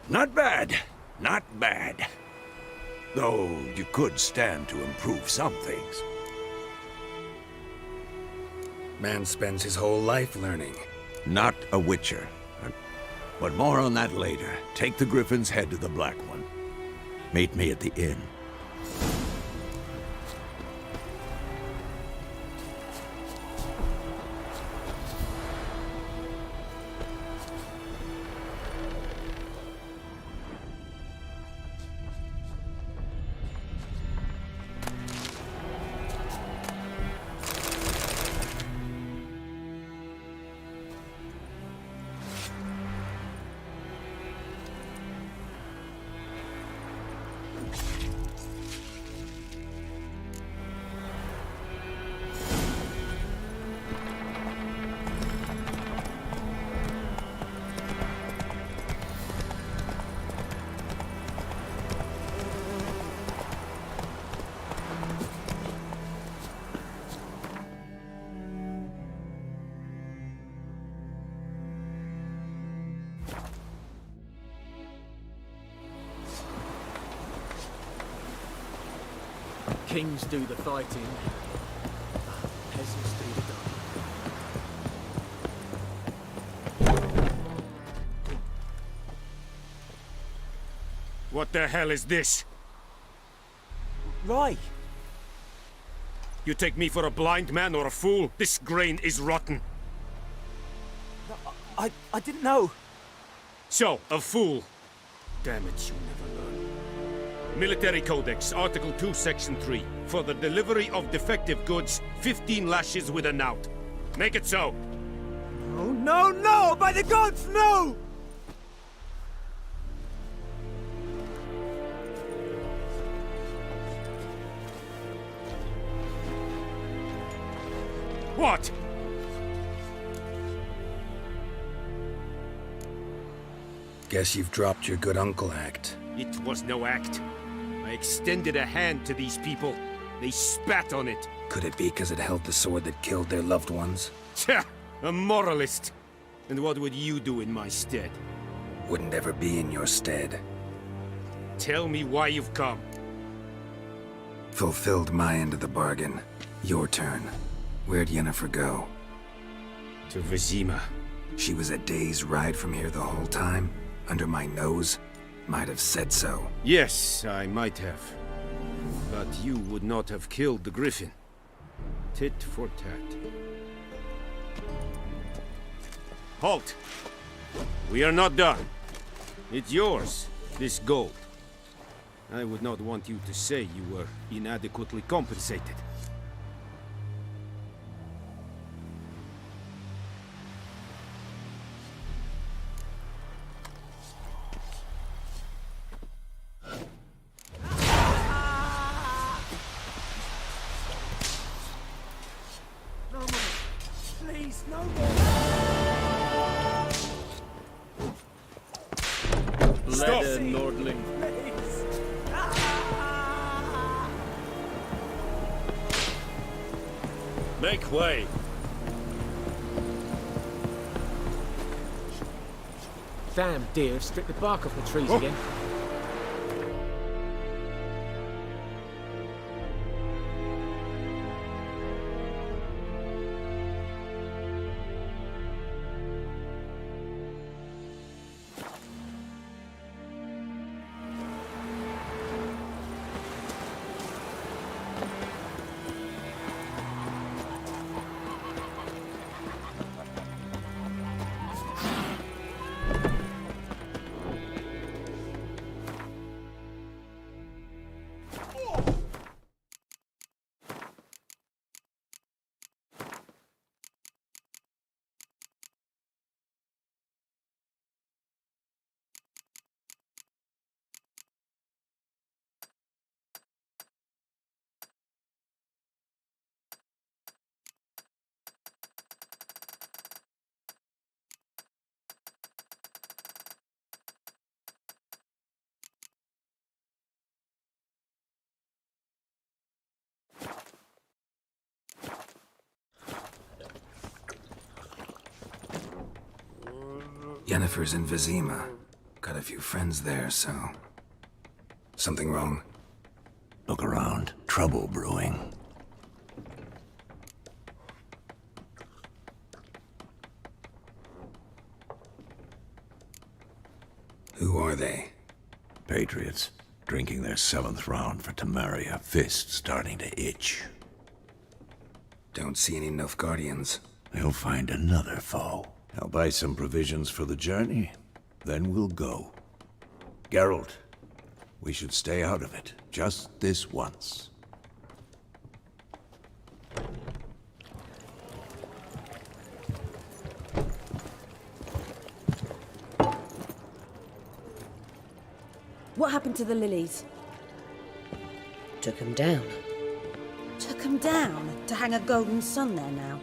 Not bad. Not bad. Though you could stand to improve some things. Man spends his whole life learning. Not a witcher. But more on that later. Take the Griffin's head to the Black One. Meet me at the inn. Kings do the fighting, peasants do the dying. What the hell is this? Rye! You take me for a blind man or a fool? This grain is rotten. I didn't know. So, a fool. Damn it, you never learn. Military Codex, Article 2, Section 3. For the delivery of defective goods, 15 lashes with a knout. Make it so. Oh, no, no! By the gods, no! What? Guess you've dropped your good uncle act. It was no act. I extended a hand to these people. They spat on it. Could it be because it held the sword that killed their loved ones? Tja! A moralist. And what would you do in my stead? Wouldn't ever be in your stead. Tell me why you've come. Fulfilled my end of the bargain. Your turn. Where'd Yennefer go? To Vizima. She was a day's ride from here the whole time? Under my nose? Might have said so. Yes, I might have. But you would not have killed the Griffin. Tit for tat. Halt! We are not done. It's yours, this gold. I would not want you to say you were inadequately compensated. No more. Please, no more. Stop! Nordling. Make way. Damn deer, stripped the bark off the trees again. Yennefer's in Vizima. Gotta Had a few friends there, so... Something wrong? Look around. Trouble brewing. Who are they? Patriots. Drinking their 7th round for Tamaria. Fist starting to itch. Don't see any Nilfgaardians. They'll find another foe. I'll buy some provisions for the journey. Then we'll go. Geralt, we should stay out of it. Just this once. What happened to the lilies? Took 'em down. Took 'em down to hang a golden sun there now.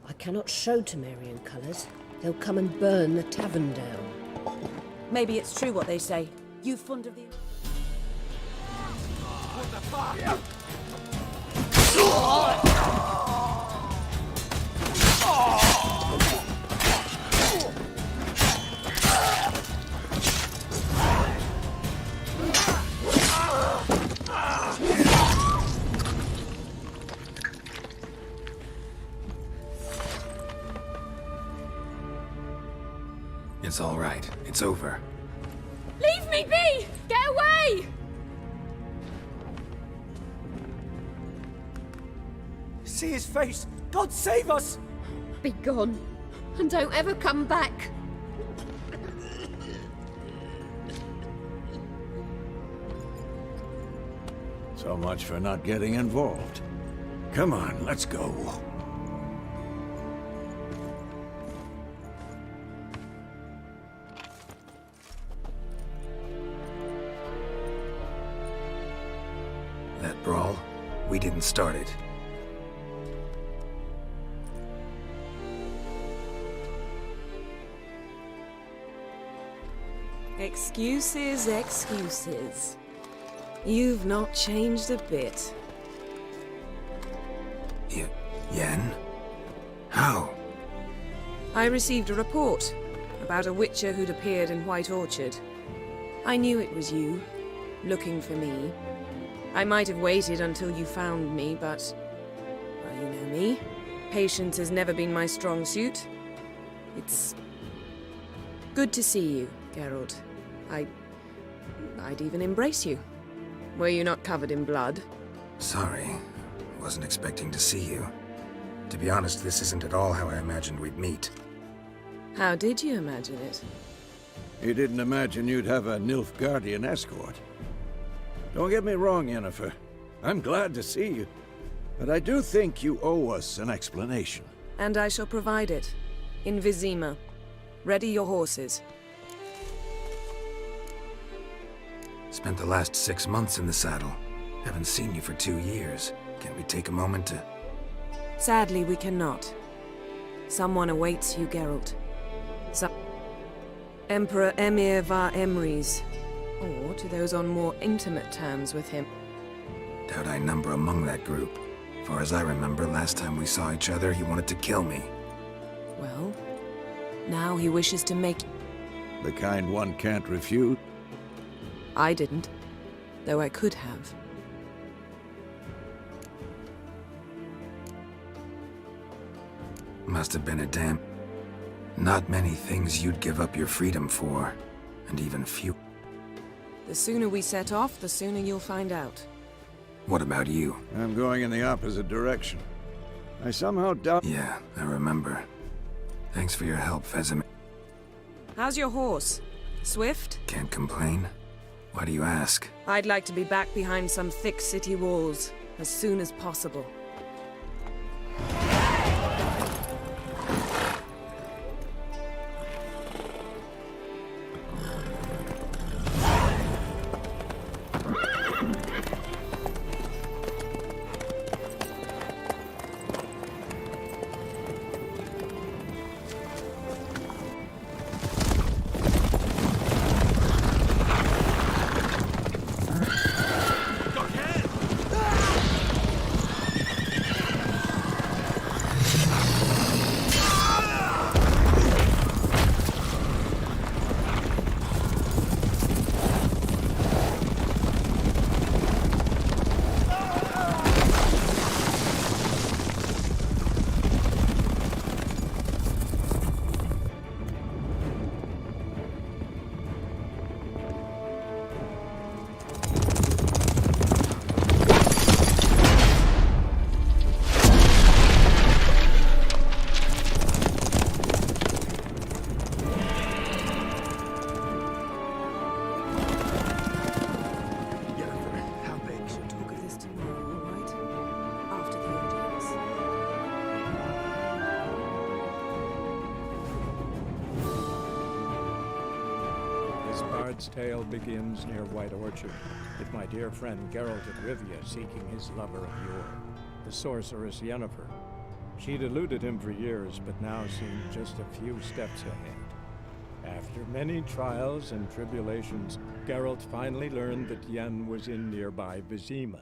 I cannot show Temerian colours. They'll come and burn the tavern down. Maybe it's true what they say. You fond of the... What the fuck? It's all right. It's over. Leave me be! Get away! See his face! God save us! Be gone, and don't ever come back. So much for not getting involved. Come on, let's go. That brawl, we didn't start it. Excuses, excuses. You've not changed a bit. Yen? How? I received a report about a witcher who'd appeared in White Orchard. I knew it was you, looking for me. I might have waited until you found me, but... well, you know me. Patience has never been my strong suit. It's... good to see you, Geralt. I'd even embrace you. Were you not covered in blood? Sorry. Wasn't expecting to see you. To be honest, this isn't at all how I imagined we'd meet. How did you imagine it? You didn't imagine you'd have a Nilfgaardian escort. Don't get me wrong, Yennefer. I'm glad to see you. But I do think you owe us an explanation. And I shall provide it. In Vizima. Ready your horses. Spent the last 6 months in the saddle. Haven't seen you for 2 years. Can we take a moment to... Sadly, we cannot. Someone awaits you, Geralt. Emperor Emir var Emrys. Or to those on more intimate terms with him. Doubt I number among that group. Far as I remember, last time we saw each other, he wanted to kill me. Well, now he wishes to make... The kind one can't refute? I didn't, though I could have. Must have been a damn... Not many things you'd give up your freedom for, and even few. The sooner we set off, the sooner you'll find out. What about you? I'm going in the opposite direction. I somehow doubt... Yeah, I remember. Thanks for your help, Vesemir. How's your horse? Swift? Can't complain. Why do you ask? I'd like to be back behind some thick city walls, as soon as possible. bard's tale begins near White Orchard, with my dear friend Geralt of Rivia seeking his lover of yore, the sorceress Yennefer. She'd eluded him for years, but now seemed just a few steps ahead. After many trials and tribulations, Geralt finally learned that Yen was in nearby Vizima.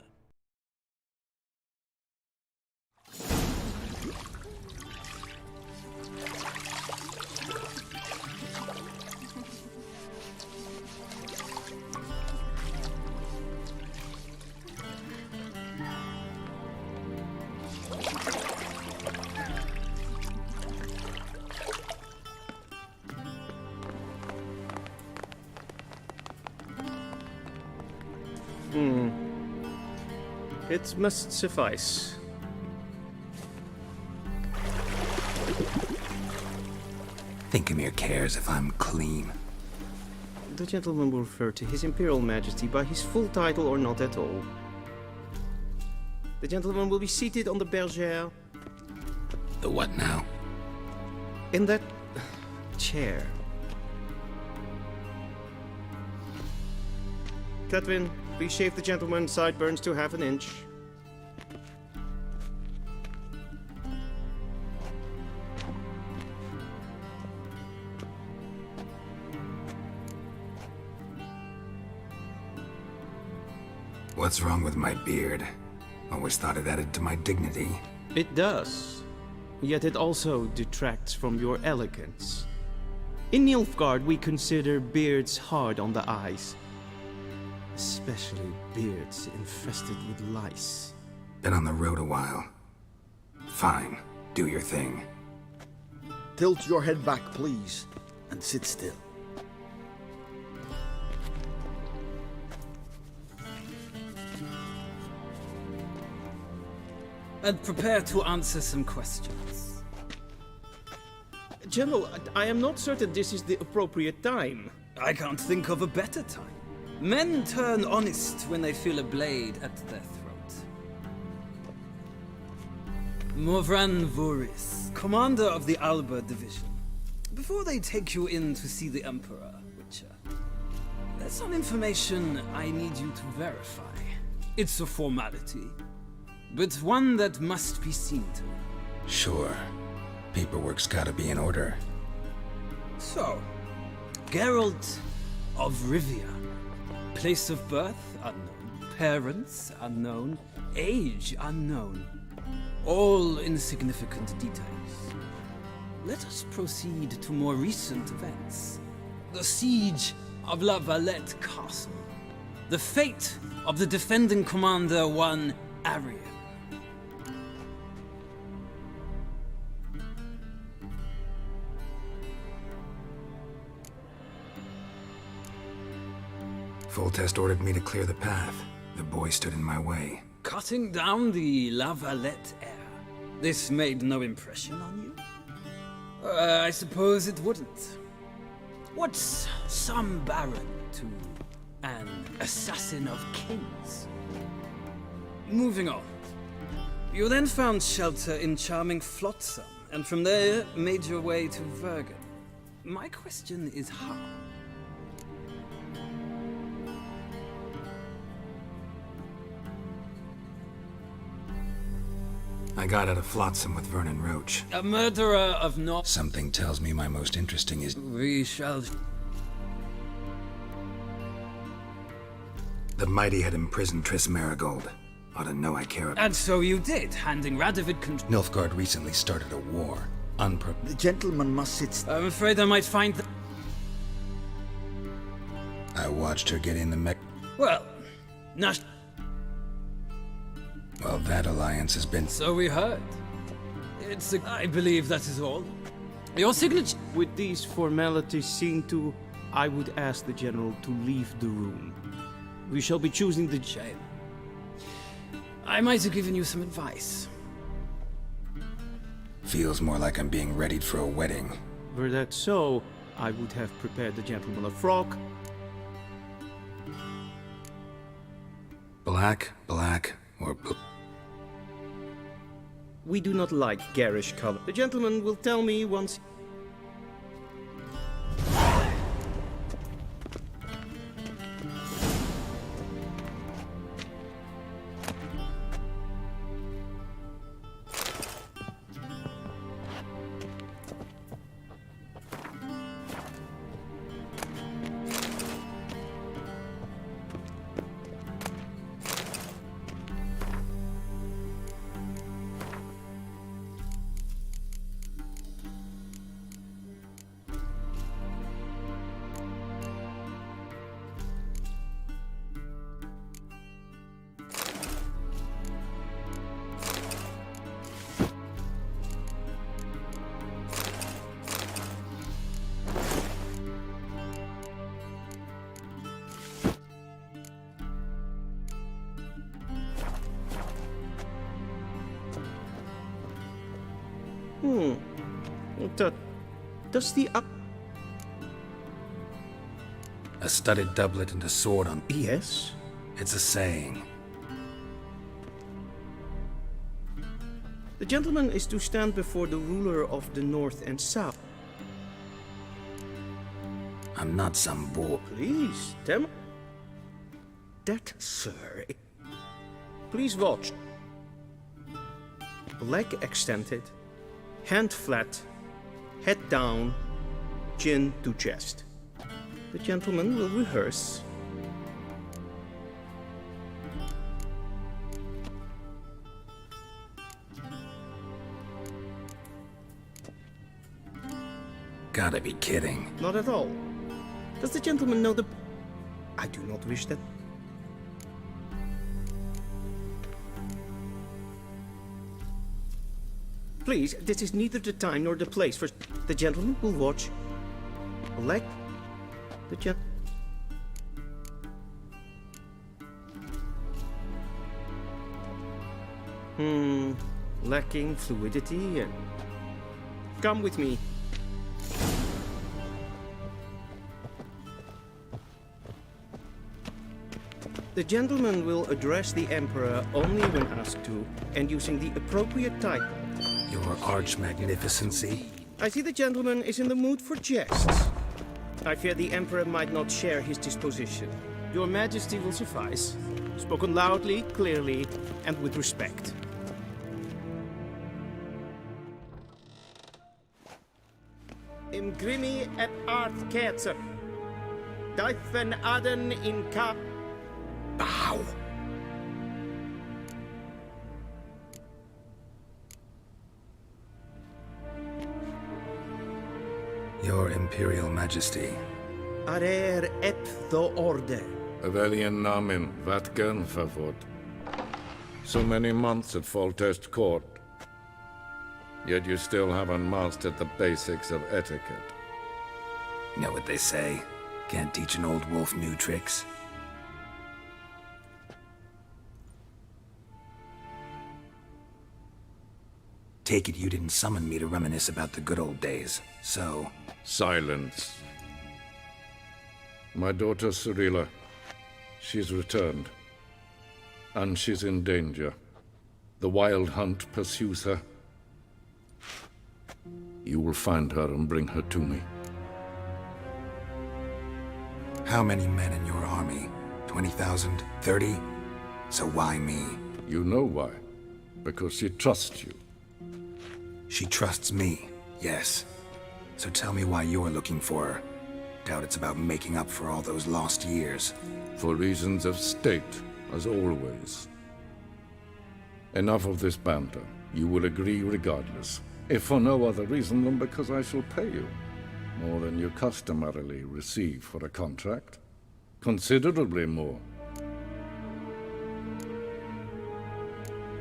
It must suffice. Thinkamere cares if I'm clean. The gentleman will refer to His Imperial Majesty by his full title or not at all. The gentleman will be seated on the bergère. The what now? In that chair. Catwin, please shave the gentleman's sideburns to half an inch. What's wrong with my beard? Always thought it added to my dignity. It does. Yet it also detracts from your elegance. In Nilfgaard, we consider beards hard on the eyes. Especially beards infested with lice. Been on the road a while. Fine, do your thing. Tilt your head back, please, and sit still. And prepare to answer some questions. General, I am not certain this is the appropriate time. I can't think of a better time. Men turn honest when they feel a blade at their throat. Morvran Voris, commander of the Alba Division. Before they take you in to see the Emperor, Witcher, there's some information I need you to verify. It's a formality, but one that must be seen to. Sure. Paperwork's gotta be in order. So, Geralt of Rivia. Place of birth unknown. Parents unknown. Age unknown. All insignificant details. Let us proceed to more recent events. The siege of La Valette Castle. The fate of the defending commander, one Arian. Foltest ordered me to clear the path. The boy stood in my way. Cutting down the La Valette heir. This made no impression on you? I suppose it wouldn't. What's some baron to an assassin of kings? Moving on. You then found shelter in charming Flotsam, and from there made your way to Vergen. My question is how? I got out of Flotsam with Vernon Roach. A murderer of no— Something tells me my most interesting is— We shall— The mighty had imprisoned Triss Marigold. Ought to know I care about— And so you did, handing Radovid control— Nilfgaard recently started a war. The gentleman must sit I'm afraid I might find the— I watched her get in the mech— Well, not— Well, that alliance has been— So we heard. I believe that is all. Your signature— With these formalities seen to, I would ask the General to leave the room. We shall be choosing the— Shame. I might have given you some advice. Feels more like I'm being readied for a wedding. Were that so, I would have prepared the gentleman a frock. Black, or blue. We do not like garish color. The gentleman will tell me once— Does the A studded doublet and a sword on... Yes? It's a saying. The gentleman is to stand before the ruler of the North and South. I'm not some boy. Please, tell me. That, sir. Please watch. Leg extended, hand flat, head down, chin to chest. The gentleman will rehearse. Gotta be kidding. Not at all. Does the gentleman know the... I do not wish that... Please, this is neither the time nor the place for... The gentleman will watch. Leg... The gent... Lacking fluidity and... Come with me. The gentleman will address the Emperor only when asked to, and using the appropriate title. Your Arch-Magnificency? I see the gentleman is in the mood for jests. I fear the Emperor might not share his disposition. Your Majesty will suffice. Spoken loudly, clearly, and with respect. Im grimi et art ketzer. Deifen aden in ka... Bow! Your Imperial Majesty. Arer et the order. Avelian Namin, Vatgan Favot. So many months at Foltest Court. Yet you still haven't mastered the basics of etiquette. You know what they say? Can't teach an old wolf new tricks. Take it you didn't summon me to reminisce about the good old days, so... Silence. My daughter Cyrilla, she's returned. And she's in danger. The Wild Hunt pursues her. You will find her and bring her to me. How many men in your army? 20,000? 30? So why me? You know why. Because she trusts you. She trusts me, yes. So tell me why you're looking for her. Doubt it's about making up for all those lost years. For reasons of state, as always. Enough of this banter. You will agree regardless. If for no other reason than because I shall pay you. More than you customarily receive for a contract. Considerably more.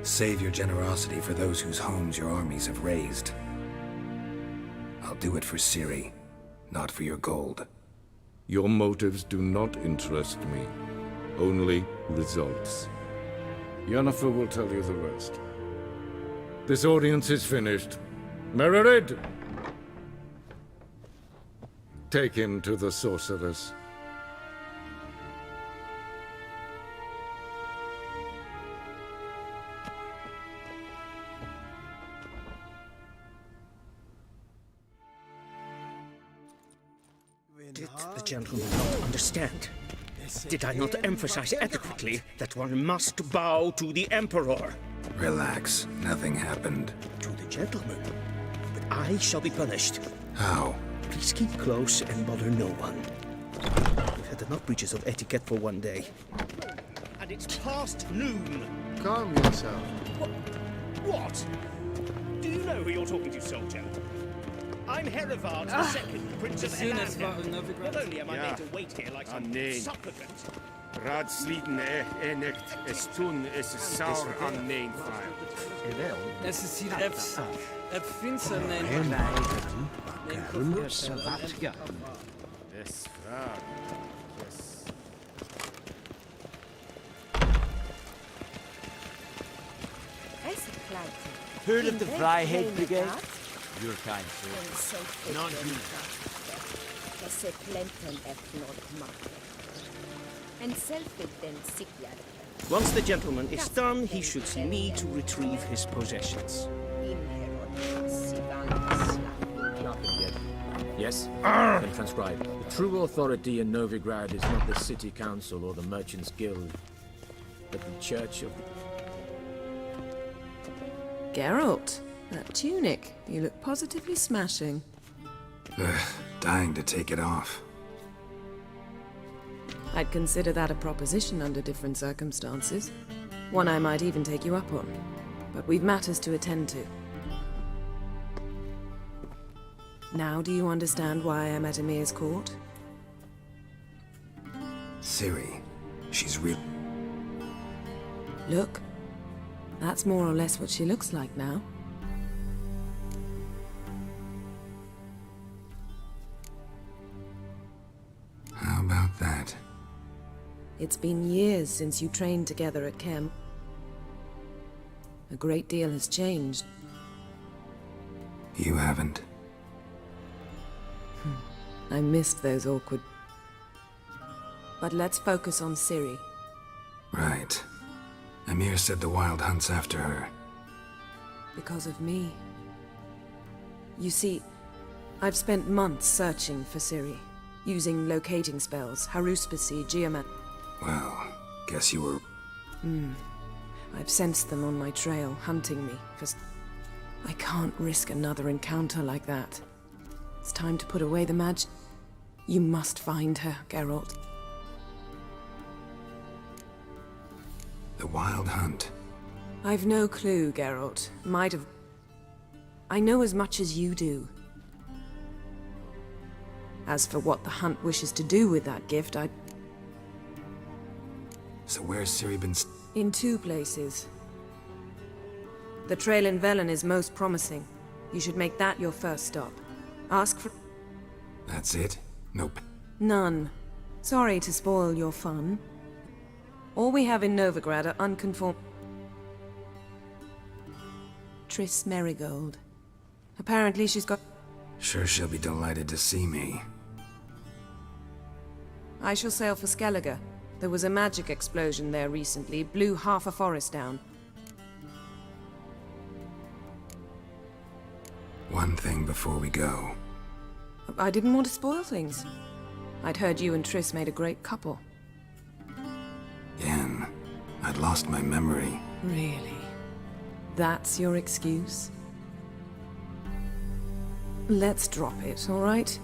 Save your generosity for those whose homes your armies have razed. I'll do it for Ciri, not for your gold. Your motives do not interest me. Only results. Yennefer will tell you the rest. This audience is finished. Mererid! Take him to the sorceress. Did the gentleman not understand? Did I not emphasize adequately that one must bow to the Emperor? Relax, nothing happened. To the gentleman. But I shall be punished. How? Please keep close and bother no one. We've had enough breaches of etiquette for one day. And it's past noon. Calm yourself. What? Do you know who you're talking to, soldier? I'm Herivard II, Prince of Elander. Not only am I made to wait here like some supplicant. Raadsliden enikt es tun es saur an neen fire. Es is hier het finster Des vraag. Yes. Heard of the Vrijheid Came Brigade? with You're kind, sir. Not you. Once the gentleman is done, he should see me to retrieve his possessions. Nothing yet. Yes? Then transcribe. The true authority in Novigrad is not the city council or the merchants' guild, but the church of... Geralt, that tunic. You look positively smashing. Dying to take it off. I'd consider that a proposition under different circumstances. One I might even take you up on. But we've matters to attend to. Now do you understand why I'm at Emir's court? Ciri, she's real. Look, that's more or less what she looks like now. How about that? It's been years since you trained together at camp. A great deal has changed. You haven't. I missed those awkward... But let's focus on Ciri. Right. Emir said the Wild Hunt's after her. Because of me. You see, I've spent months searching for Ciri, using locating spells, haruspicy, geomat... Well, guess you were... I've sensed them on my trail, hunting me, I can't risk another encounter like that. It's time to put away the magic. You must find her, Geralt. The Wild Hunt. I've no clue, Geralt. Might have... I know as much as you do. As for what the Hunt wishes to do with that gift, I... So where's Ciri been... In two places. The trail in Velen is most promising. You should make that your first stop. Ask for... That's it? Nope. None. Sorry to spoil your fun. All we have in Novigrad are unconform... Triss Merigold. Apparently she's got... Sure she'll be delighted to see me. I shall sail for Skellige. There was a magic explosion there recently, blew half a forest down. One thing before we go. I didn't want to spoil things. I'd heard you and Triss made a great couple. Yen, I'd lost my memory. Really? That's your excuse? Let's drop it, all right?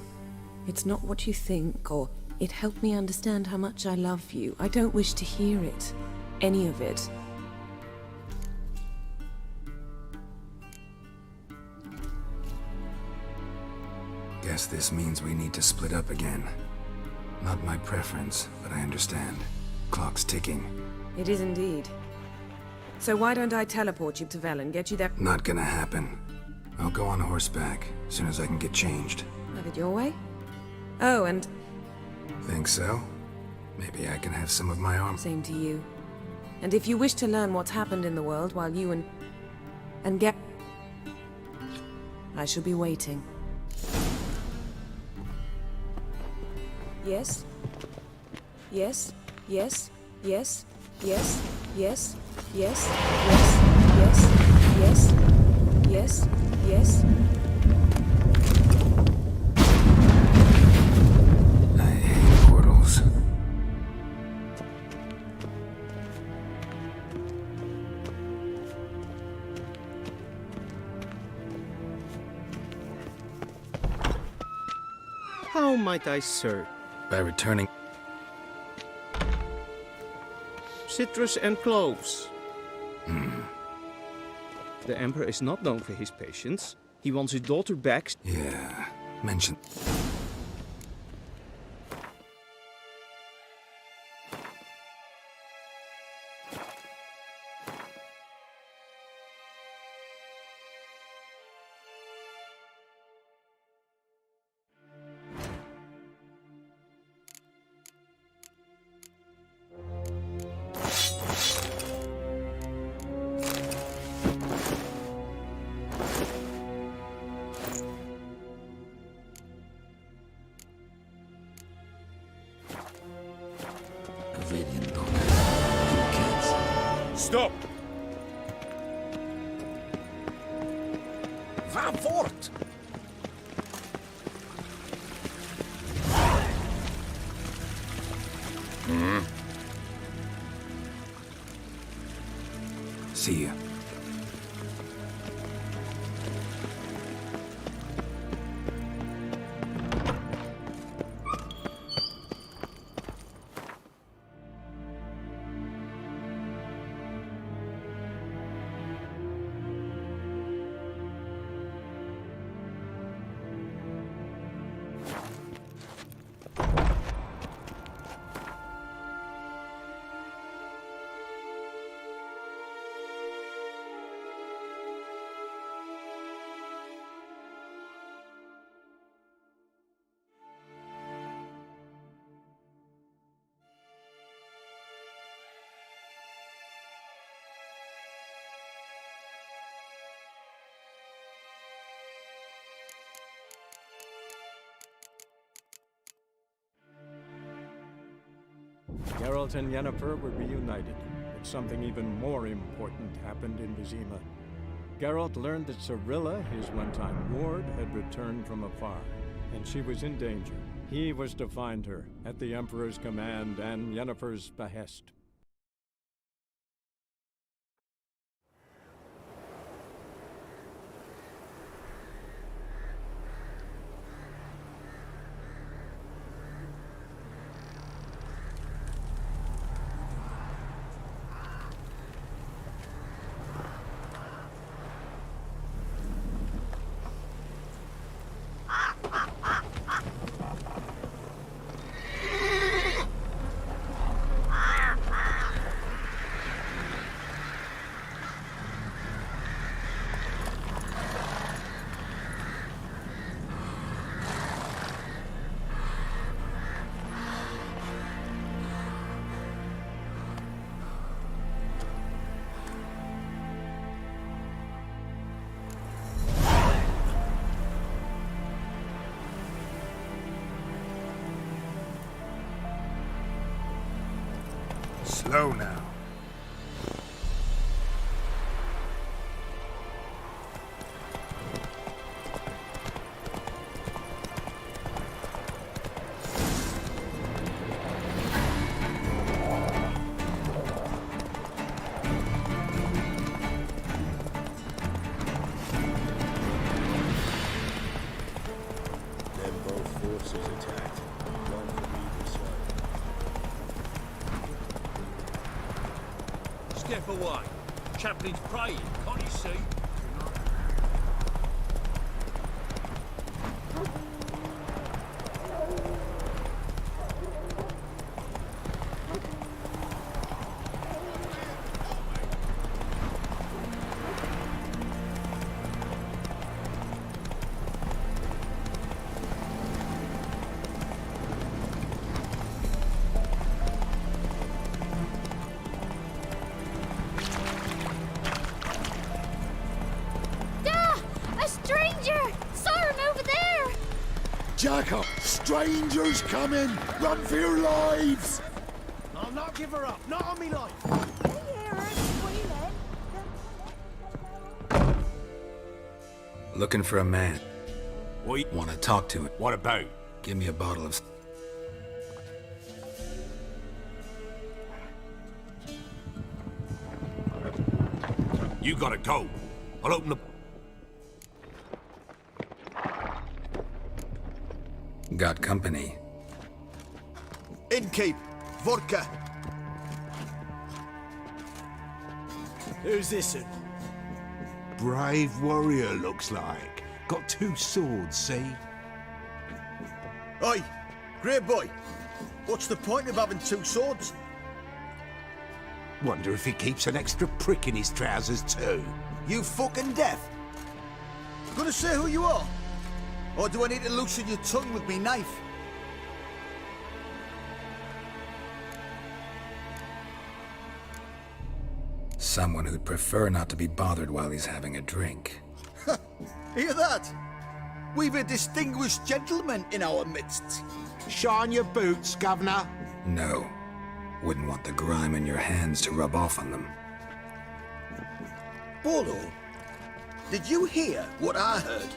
It's not what you think, or it helped me understand how much I love you. I don't wish to hear it. Any of it. Guess this means we need to split up again. Not my preference, but I understand. Clock's ticking. It is indeed. So why don't I teleport you to Velen, get you there? Not gonna happen. I'll go on horseback, as soon as I can get changed. Have it your way? Oh, and... Think so? Maybe I can have some of my arm. Same to you. And if you wish to learn what's happened in the world while you and get... I shall be waiting. Yes? Yes? Yes? Yes? Yes? Yes? Yes? Yes? Yes? Yes? Yes? Yes? I hate portals. How might I serve? By returning... Citrus and cloves. The Emperor is not known for his patience. He wants his daughter back. Yeah, mention... Stop! Va fort! See ya. Geralt and Yennefer were reunited, but something even more important happened in Vizima. Geralt learned that Cirilla, his one-time ward, had returned from afar, and she was in danger. He was to find her, at the Emperor's command and Yennefer's behest. Slow now. Then both forces attacked. One from either side. Step away. Chaplain's praying, can't you see? A stranger! Siren over there! Jack up! Strangers coming! Run for your lives! I'll not give her up. Not on me life. Looking for a man. Want to talk to him. What about? Give me a bottle of... You gotta go. I'll open the... Got company. Innkeep. Vodka. Who's this one? Brave warrior, looks like. Got 2 swords, see? Oi, grey boy. What's the point of having 2 swords? Wonder if he keeps an extra prick in his trousers too. You fucking deaf? Gonna say who you are? Or do I need to loosen your tongue with me knife? Someone who'd prefer not to be bothered while he's having a drink. Hear that? We've a distinguished gentleman in our midst. Shine your boots, governor. No. Wouldn't want the grime in your hands to rub off on them. Bolo, did you hear what I heard?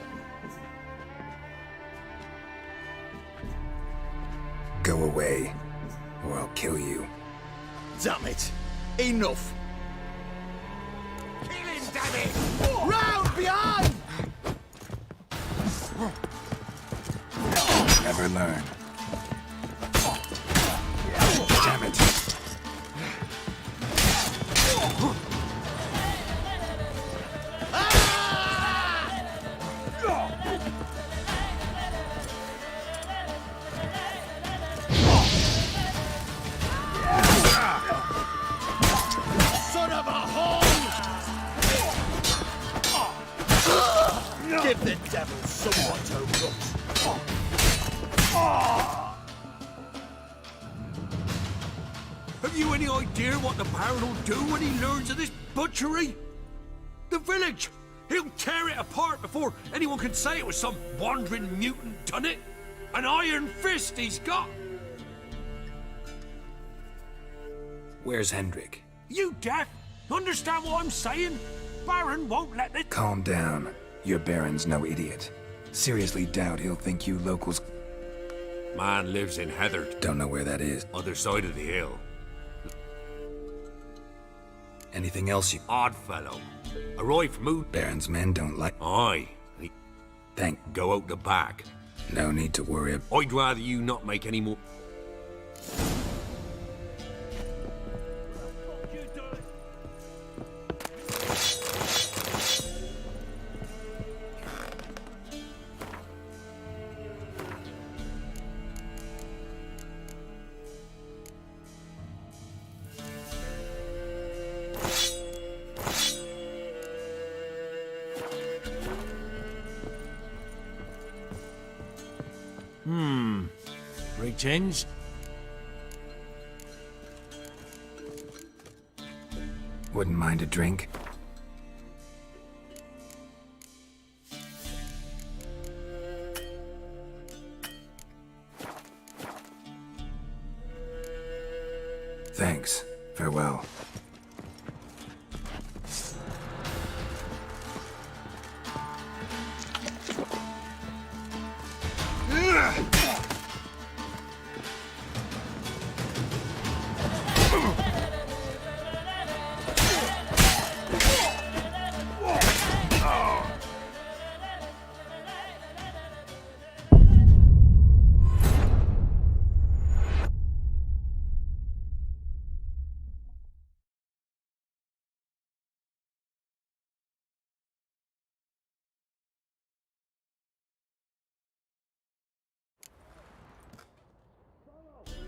Go away, or I'll kill you. Damn it! Enough! Kill him, damn it! Round behind! Never learn. Damn it! Son of a whore! Give the devil someone to rush. Have you any idea what the Baron will do when he learns of this butchery? The village! He'll tear it apart before anyone can say it was some wandering mutant done it. An iron fist he's got! Where's Hendrik? You deaf? Understand what I'm saying? Baron won't let it. Calm down. Your Baron's no idiot. Seriously doubt he'll think you locals... Man lives in Heather. Don't know where that is. Other side of the hill. Anything else you... Odd fellow. Arrived from Mood. Baron's men don't like... Aye. Go out the back. No need to worry. I'd rather you not make any more... Greetings. Wouldn't mind a drink? Thanks. Farewell.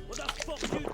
What the fuck you doing?